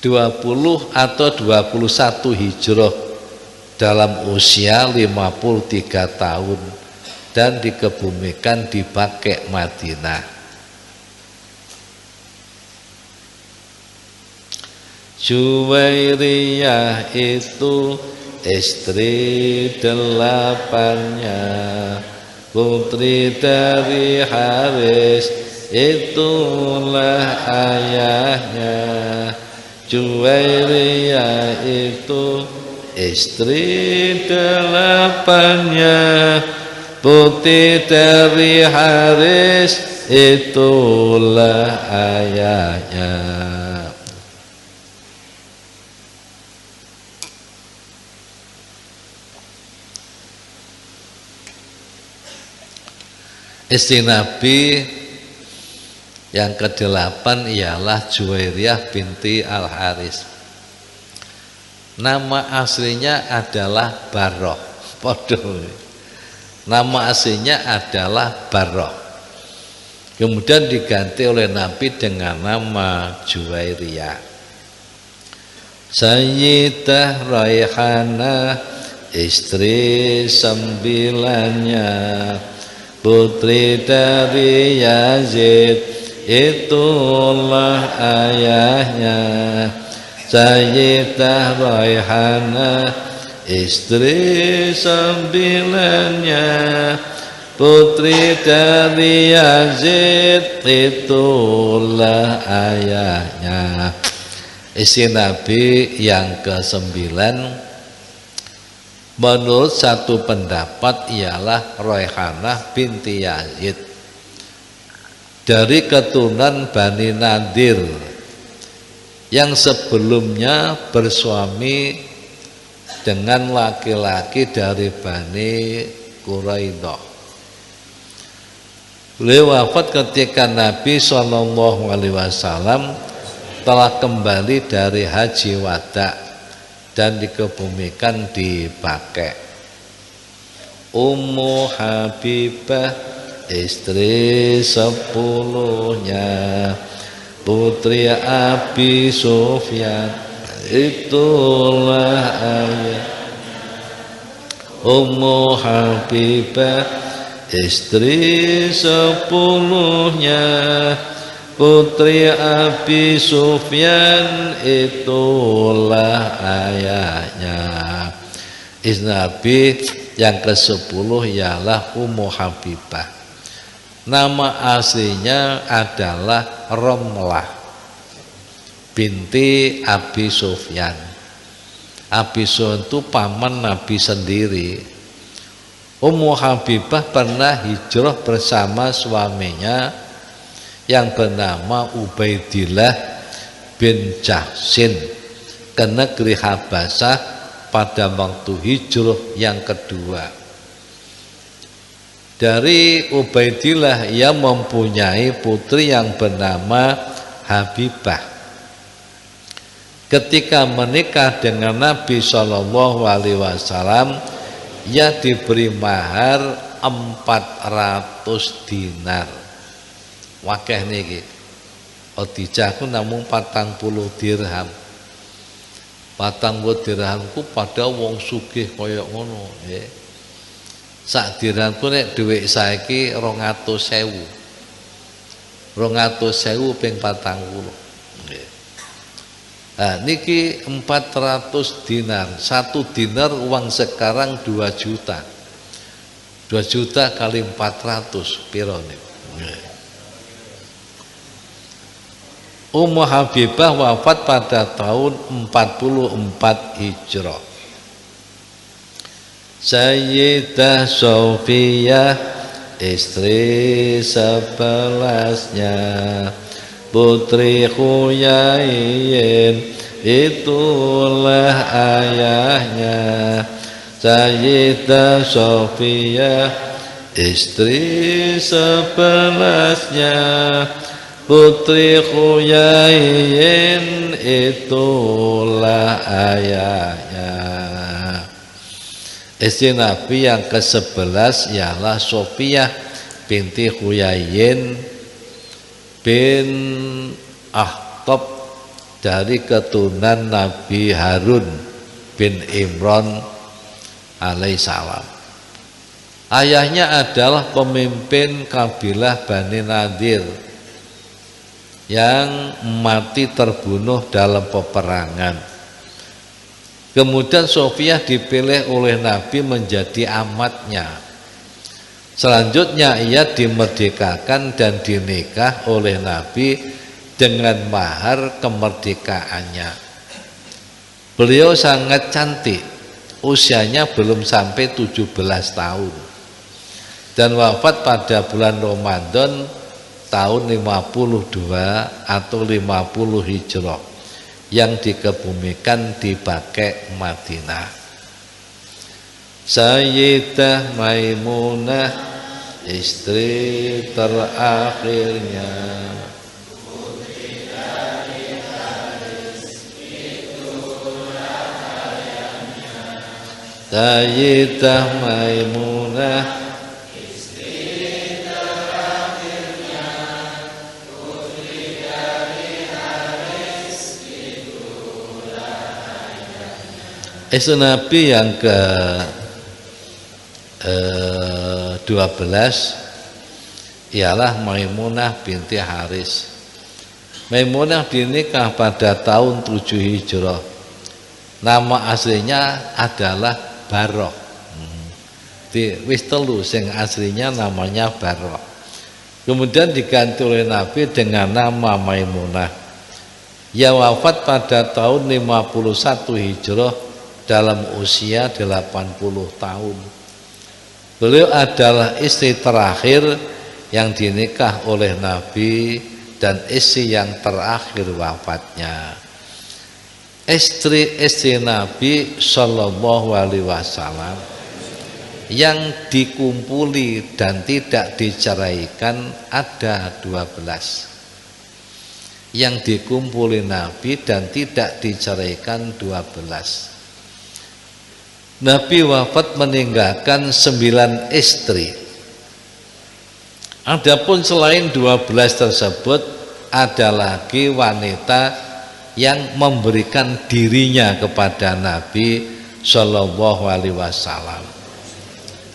20 atau 21 Hijrah dalam usia 53 tahun dan dikebumikan di Baqi' Madinah. Juwairiyah itu istri delapannya, putri dari Haris itulah ayahnya. Juwairiyah itu istri delapannya, putri dari Haris itulah ayahnya. Istri Nabi yang ke-8 ialah Juwairiyah binti Al-Haris. Nama aslinya adalah Barroh. Podo. Nama aslinya adalah Barroh. Kemudian diganti oleh Nabi dengan nama Juwairiyah. Sayyidah Raihanah istri 9-nya, putri dari Yazid itulah ayahnya. Sayyidah Raihanah istri 9-nya, putri dari Yazid itulah ayahnya. Istri Nabi yang ke-9 menurut satu pendapat ialah Raihanah binti Yazid dari keturunan Bani Nadir yang sebelumnya bersuami dengan laki-laki dari Bani Quraidah. Beliau wafat ketika Nabi Shallallahu Alaihi Wasallam telah kembali dari haji wada dan dikebumikan di Baqi'. Ummu Habibah istri 10-nya putri Abi Sufyan, itulah ayat. Ummu Habibah istri 10-nya putri Abi Sufyan, itulah ayahnya. Nabi yang ke-10 ialah Ummu Habibah. Nama aslinya adalah Romlah binti Abi Sufyan. Abi Sufyan itu paman Nabi sendiri. Ummu Habibah pernah hijrah bersama suaminya yang bernama Ubaidillah bin Jahsin ke negeri Habasah pada waktu hijrah yang kedua. Dari Ubaidillah ia mempunyai putri yang bernama Habibah. Ketika menikah dengan Nabi Shallallahu Alaihi Wasallam, ia diberi mahar 400 dinar. Wakeh niki. Khadijah ku namung 40 dirham. 40 dirhamku pada wong sugih kaya ngono, nggih. Sak dirhamku nek dhuwit saiki 200.000. 200.000 ping 40. Nggih. Nah, niki 400 dinar. 1 dinar uang sekarang 2 juta. 2 juta kali 400 piro niku. Nggih. Ummu Habibah wafat pada tahun 44 Hijrah. Sayyidah Sofiyah istri 11-nya putri Khuyaiin, itulah ayahnya. Sayyidah Sofiyah istri 11-nya putri Khuyaiin, itulah ayahnya. Istri Nabi yang ke-11 ialah Sofiyah binti Khuyaiin bin Akhtab dari keturunan Nabi Harun bin Imran alaihissalam. Ayahnya adalah pemimpin kabilah Bani Nadir yang mati terbunuh dalam peperangan. Kemudian Sofiyah dipilih oleh Nabi menjadi amatnya. Selanjutnya ia dimerdekakan dan dinikah oleh Nabi dengan mahar kemerdekaannya. Beliau sangat cantik, usianya belum sampai 17 tahun dan wafat pada bulan Ramadan tahun 52 atau 50 Hijrah yang dikebumikan di Baqi' Madinah. Sayyidah Maimunah istri terakhirnya Sayyidah Maimunah istri Nabi yang ke 12 ialah Maimunah binti Haris. Maimunah dinikah pada tahun 7 Hijrah. Nama aslinya adalah Baroh. Wis telu sing aslinya namanya Baroh. Kemudian diganti oleh Nabi dengan nama Maimunah. Ia wafat pada tahun 51 Hijrah dalam usia 80 tahun. Beliau adalah istri terakhir yang dinikah oleh Nabi dan istri yang terakhir wafatnya. Istri-istri Nabi Shallallahu Alaihi Wasallam Yang dikumpuli dan tidak diceraikan ada 12. Yang dikumpuli Nabi dan tidak diceraikan 12. Nabi wafat meninggalkan 9 istri. Adapun selain 12 tersebut ada lagi wanita yang memberikan dirinya kepada Nabi Shallallahu Alaihi Wasallam,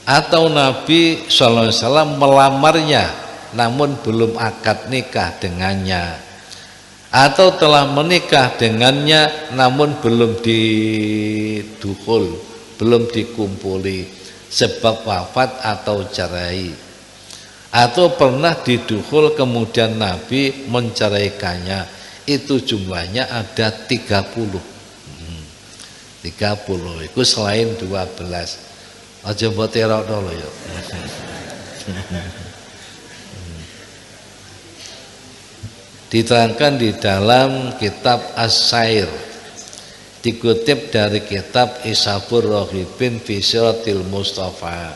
atau Nabi Shallallahu Alaihi Wasallam melamarnya namun belum akad nikah dengannya, atau telah menikah dengannya namun belum didukul, belum dikumpuli sebab wafat atau cerai, atau pernah didukul kemudian Nabi menceraikannya. Itu jumlahnya ada 30. 30 itu selain 12. Aja mbok terokno lho ya. Diterangkan di dalam kitab As-Sair, dikutip dari kitab Ishabur Rohibin fi Siratil Mustafa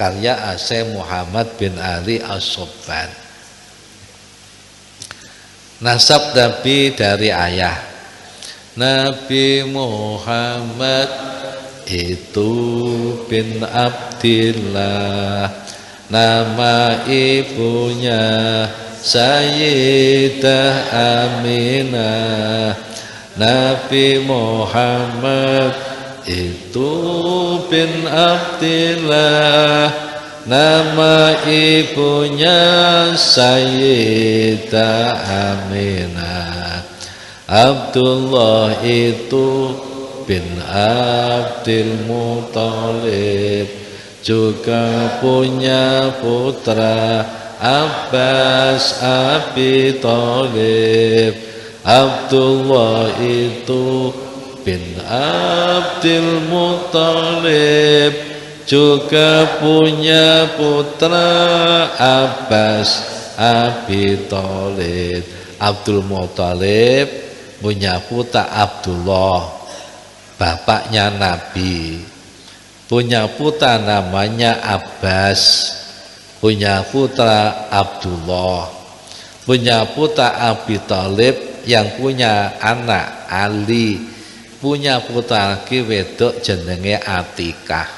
karya Asy Muhammad bin Ali As-Sobban. Nasab Nabi dari ayah, Nabi Muhammad itu bin Abdillah, nama ibunya Sayyidah Aminah. Nabi Muhammad itu bin Abdillah, nama ibunya Sayyidah Aminah. Abdullah itu bin Abdul Muthalib, juga punya putra Abbas Abi Thalib. Abdullah itu bin Abdul Muthalib, juga punya putra Abbas Abi Thalib. Abdul Muthalib punya putra Abdullah, bapaknya Nabi, punya putra namanya Abbas, punya putra Abdullah, punya putra Abi Thalib yang punya anak Ali, punya putra lagi wedok jenenge Atikah.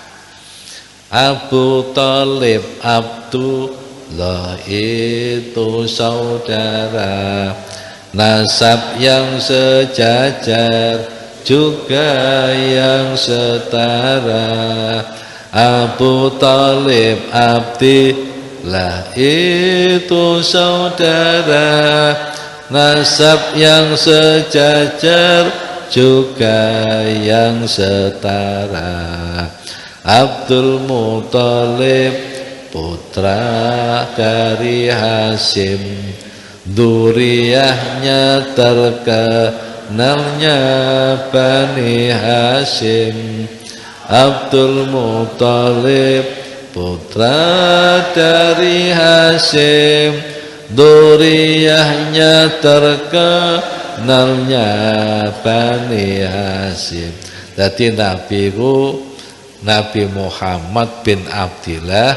Abu Thalib Abdullah itu saudara, nasab yang sejajar juga yang setara. Abu Thalib Abdillah itu saudara, nasab yang sejajar juga yang setara. Abdul Muthalib putra dari Hasyim, dzurriyyahnya terkenalnya Bani Hasyim. Abdul Muthalib putra dari Hasyim, dzurriyyahnya terkenalnya Bani Hasyim. Jadi Nabi Muhammad bin Abdillah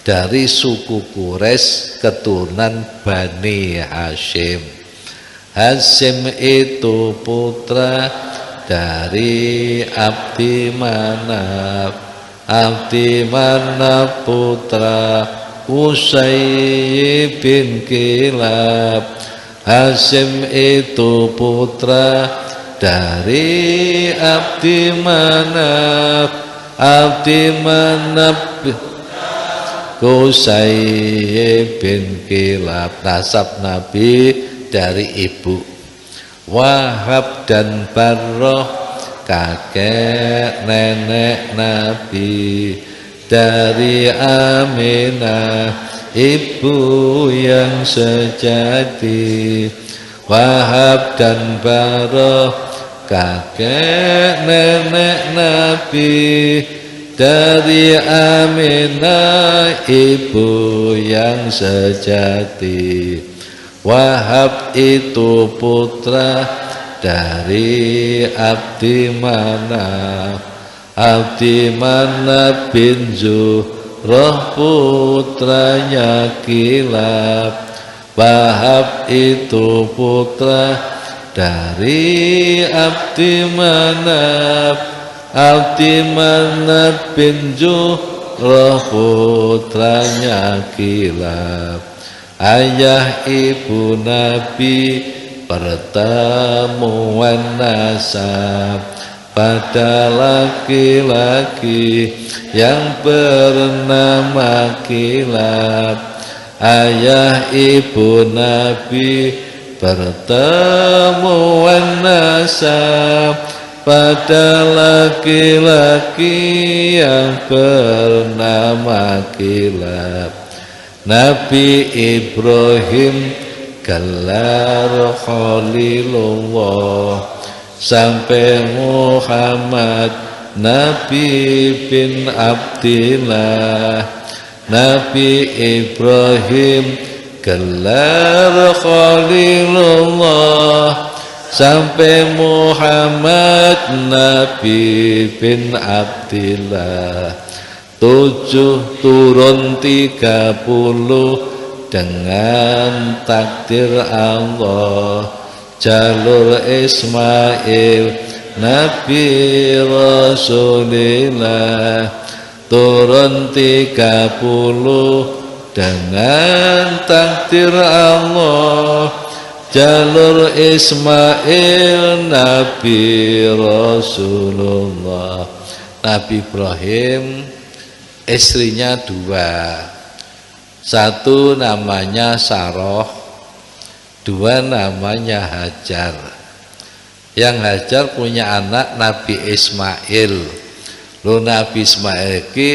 dari suku Quraisy, keturunan Bani Hasyim. Hasyim itu putra dari Abdi Manaf, Abdi Manaf putra Qusay bin Kilab. Hasyim itu putra dari Abdi Manaf, Abdi Manaf Qusay bin Kilab. Nasab Nabi dari ibu. Wahab dan Barrah kakek nenek Nabi, dari Aminah ibu yang sejati. Wahab dan Barrah kakek nenek Nabi, dari Aminah ibu yang sejati. Wahab itu putra dari Abdi Manaf, Abdi Manaf bin Zuhroh putranya Kilab. Wahab itu putra dari Abdi Manaf. Abdi Manaf bin Zuhroh putranya Kilab. Ayah ibu Nabi pertemuan nasab pada laki-laki yang bernama Kilab. Ayah ibu Nabi pertemuan nasab pada laki-laki yang bernama Kilab. Nabi Ibrahim gelar Khalilullah, sampai Muhammad Nabi bin Abdillah. Nabi Ibrahim gelar Khalilullah, sampai Muhammad Nabi bin Abdillah. 7 turun 30 dengan takdir Allah. Jalur Ismail Nabi Rasulillah, turun 30 dengan takdir Allah. Jalur Ismail Nabi Rasulullah. Nabi Ibrahim istrinya 2, 1 namanya Saroh, 2 namanya Hajar. Yang Hajar punya anak Nabi Ismail. Lo Nabi Ismail ki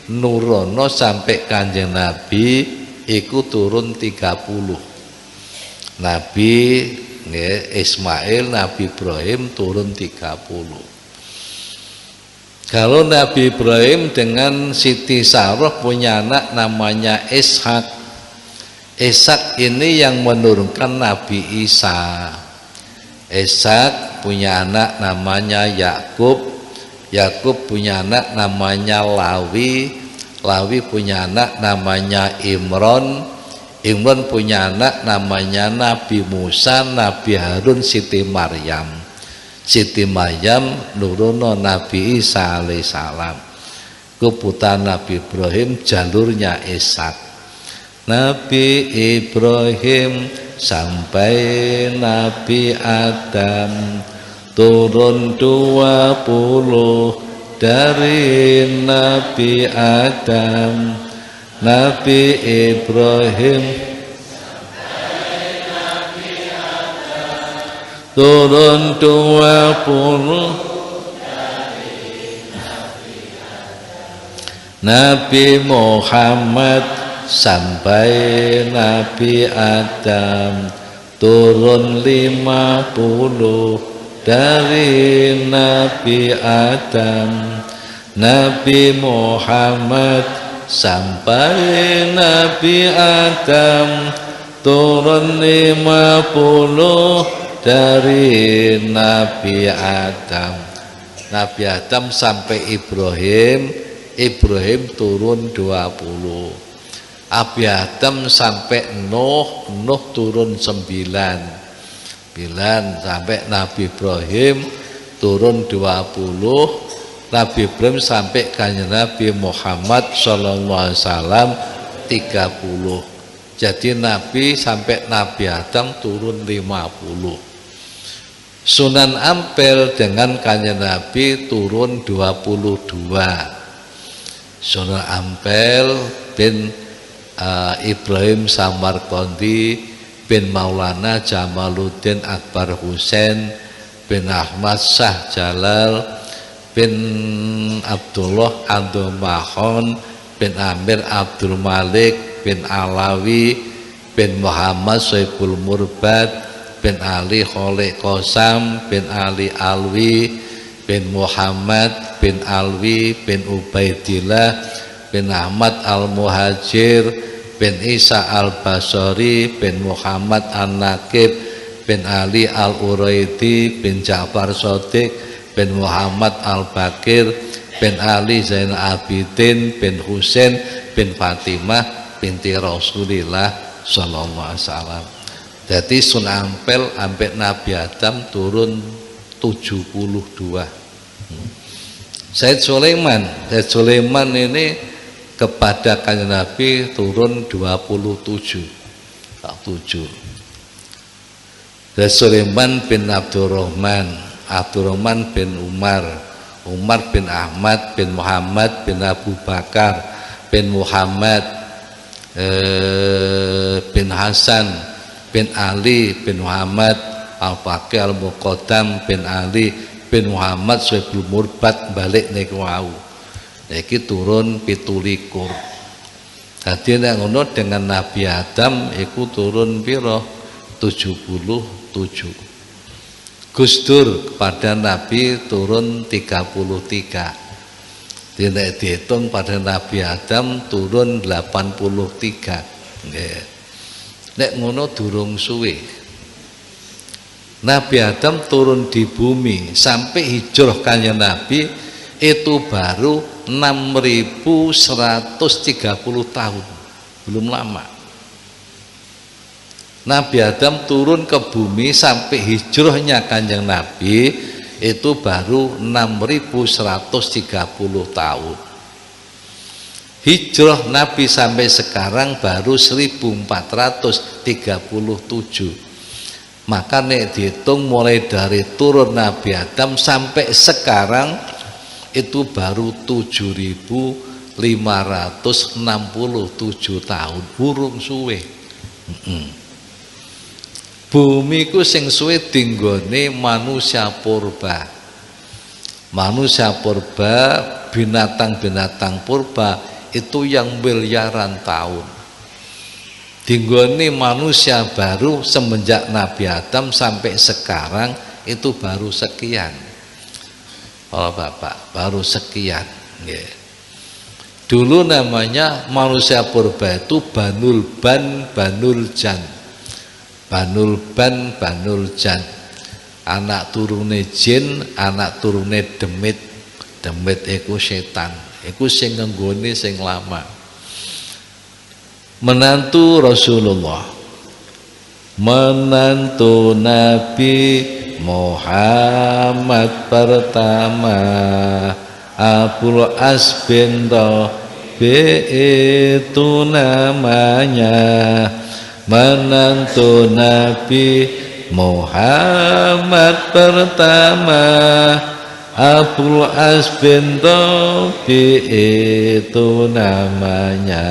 nurono sampai Kanjeng Nabi iku turun 30. Nabi Ismail, Nabi Ibrahim turun 30. Kalau Nabi Ibrahim dengan Siti Saroh punya anak namanya Ishak. Ishak ini yang menurunkan Nabi Isa. Ishak punya anak namanya Yakub. Yakub punya anak namanya Lawi. Lawi punya anak namanya Imron. Imron punya anak namanya Nabi Musa, Nabi Harun, Siti Maryam. Siti Maryam nurono Nabi Isa alaihissalam. Keputusan Nabi Ibrahim jalurnya Ishak. Nabi Ibrahim sampai Nabi Adam, turun 20 dari Nabi Adam. Nabi Ibrahim turun 20 Nabi Muhammad sampai Nabi Adam, turun 50 dari Nabi Adam. Nabi Muhammad sampai Nabi Adam, turun 50 dari Nabi Adam. Nabi Adam sampai Ibrahim, Ibrahim turun 20. Nabi Adam sampai Nuh, Nuh turun 9 sampai Nabi Ibrahim turun 20. Nabi Ibrahim sampai kanjeng Nabi Muhammad sallallahu alaihi wasallam 30. Jadi Nabi sampai Nabi Adam turun 50. Sunan Ampel dengan kanjeng Nabi turun 22. Sunan Ampel bin Ibrahim Samarqandi bin Maulana Jamaluddin Akbar Husain bin Ahmad Shah Jalal bin Abdullah Abdul Mahon bin Amir Abdul Malik bin Alawi bin Muhammad Soebul Murbad bin Ali Kholek Qasam bin Ali Alwi bin Muhammad bin Alwi bin Ubaidillah bin Ahmad Al-Muhajir bin Isa Al-Basori bin Muhammad An-Nakib bin Ali Al-Uraidi bin Ja'far Shodiq bin Muhammad Al-Bakir bin Ali Zainal Abidin bin Husain bin Fatimah binti Rasulillah sallallahu alaihi wasallam. Jadi Sun Ampel ambek Nabi Adam turun 72. Said Sulaiman ini kepada kanjeng Nabi turun 27. Dan Sulaiman bin Abdurrahman bin Umar bin Ahmad bin Muhammad bin Abu Bakar bin Muhammad bin Hasan bin Ali bin Muhammad Al-Faqih Al-Muqaddam bin Ali bin Muhammad Soebul Murbat balik niku wau. Niki turun 17. Dadi nek ngono dengan Nabi Adam iku turun pira? 77. Gus Dur kepada Nabi turun 33. Nek dihitung pada Nabi Adam turun 83. Nggih. Nek ngono durung suwe. Nabi Adam turun di bumi sampai hijrah kanjeng Nabi itu baru 6130 tahun, belum lama. Nabi Adam turun ke bumi sampai hijrahnya kanjeng Nabi itu baru 6130 tahun. Hijrah Nabi sampai sekarang baru 1437. Maka nek dihitung mulai dari turun Nabi Adam sampai sekarang itu baru 7567 tahun, burung suwe. Bumi ku sing suwe dinggone manusia purba. Manusia purba, binatang-binatang purba itu yang miliaran tahun. Dinggone manusia baru semenjak Nabi Adam sampai sekarang itu baru sekian. Oh Bapak, baru sekian. Yeah. Dulu namanya manusia purba itu Banul Ban, Banul Jan. Banul Ban, Banul Jan. Anak turune jin, anak turune demit. Demit iku setan. Iku sing ngenggone sing lama. Menantu Rasulullah, menantu Nabi Muhammad pertama, Abul As bin Rabi itu namanya. Menantu Nabi Muhammad pertama, Abul As bin Rabi itu namanya.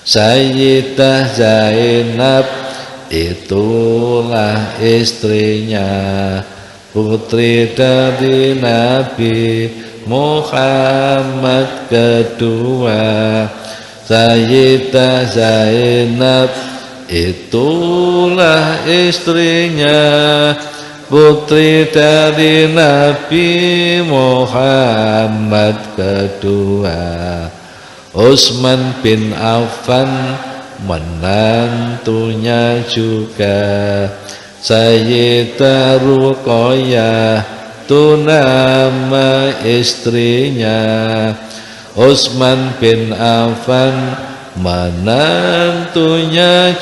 Sayyidah Zainab itulah istrinya, putri dari Nabi Muhammad kedua. Sayyidah Zainab itulah istrinya, putri dari Nabi Muhammad kedua. Utsman bin Affan menantunya juga. Sayyidah Ruqayyah itu nama istrinya. Utsman bin Affan menantunya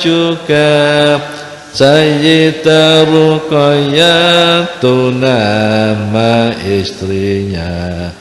juga. Sayyidah Ruqayyah itu nama istrinya.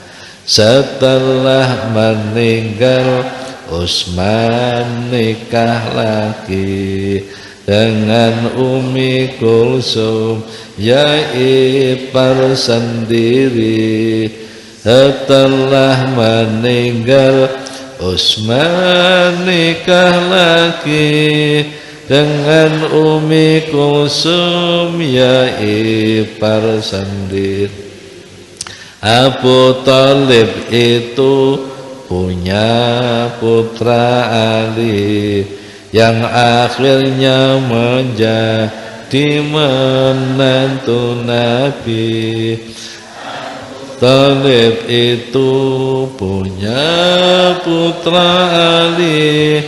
Setelah meninggal Utsman nikah lagi dengan Umi Kulsum, ya ipar sendiri. Setelah meninggal Utsman nikah lagi dengan Umi Kulsum, ya ipar sendiri. Abu Thalib itu punya putra Ali yang akhirnya menjadi menantu Nabi. Thalib itu punya putra Ali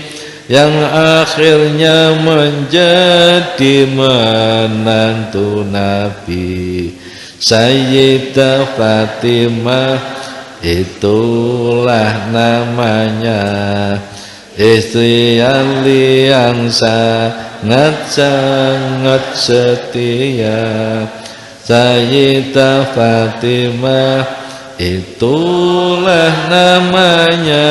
yang akhirnya menjadi menantu Nabi. Sayyidah Fatimah itulah namanya istri yang sangat setia. Sayyidah Fatimah itulah namanya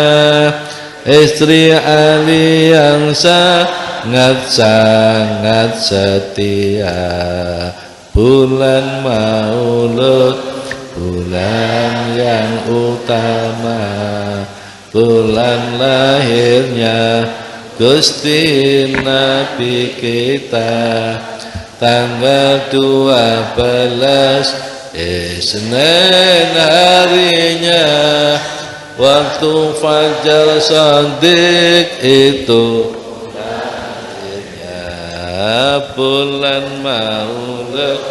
istri Ali yang sangat setia. Bulan Maulud, bulan yang utama, bulan lahirnya Gusti Nabi kita. Tanggal 12 Senin harinya, waktu fajar shadiq itu bulan Maulud,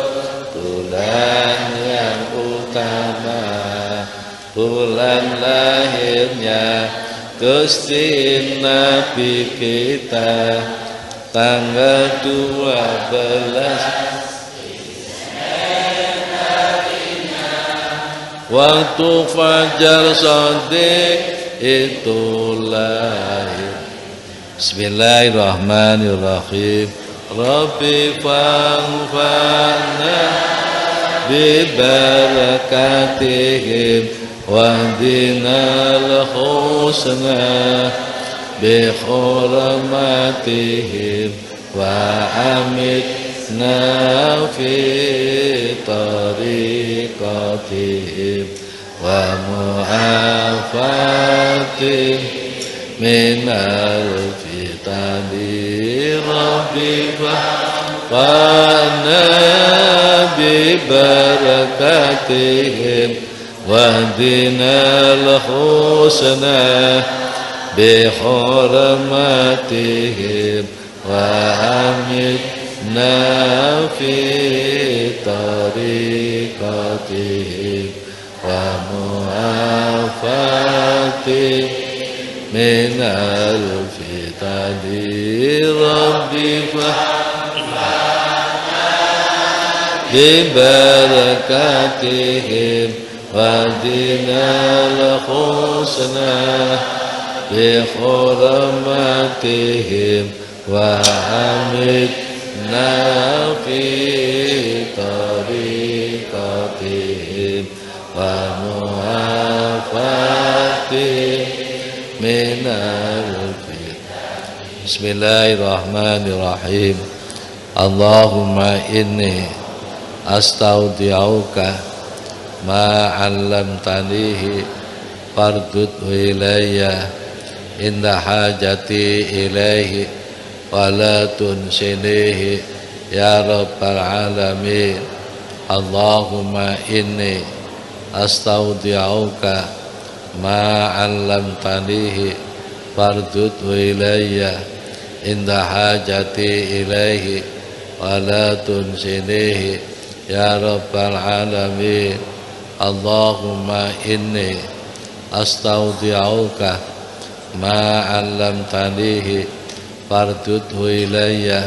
bulan yang utama, bulan lahirnya Gusti Nabi kita. Tanggal 12 waktu fajar shadiq itu lahir. Bismillahirrahmanirrahim. Rabbi fanfa'na bi barakatihim wahdinal husna bi hurmatihim wa amitna fi tariqatihim wa mu'afatihim minal fitani. Rabbi fa'na bi barakatihim wahdinal husna bi hurmatihim wa amitna fi tariqatihim wa mu'afatihim minal fitani. Rabbi fa'na bi barakatihim wahdinal husna bi hurmatihim wa amitna fi tariqatihim wa mu'afatihim minal fitnah. Bismillahirrahmanirrahim. Allahumma inni astaudi'uka ma 'allamtanihi fardudhu ilayya inda hajati ilaihi wa la tunsinihi ya rabbal alamin. Allahumma inni astaudi'uka ma 'allamtanihi fardudhu ilayya inda hajati ilaihi wa la tunsinihi ya rabbal alamin. Allahumma inni astaudi'uka ma 'allamtanihi fardudhu ilayya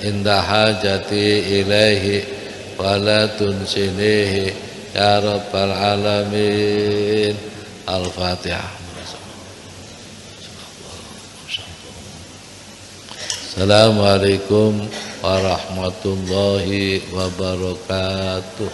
inda hajati ilaihi wa la tunsinihi ya rabbal alamin. Al-Fatihah. Assalamualaikum warahmatullahi wabarakatuh.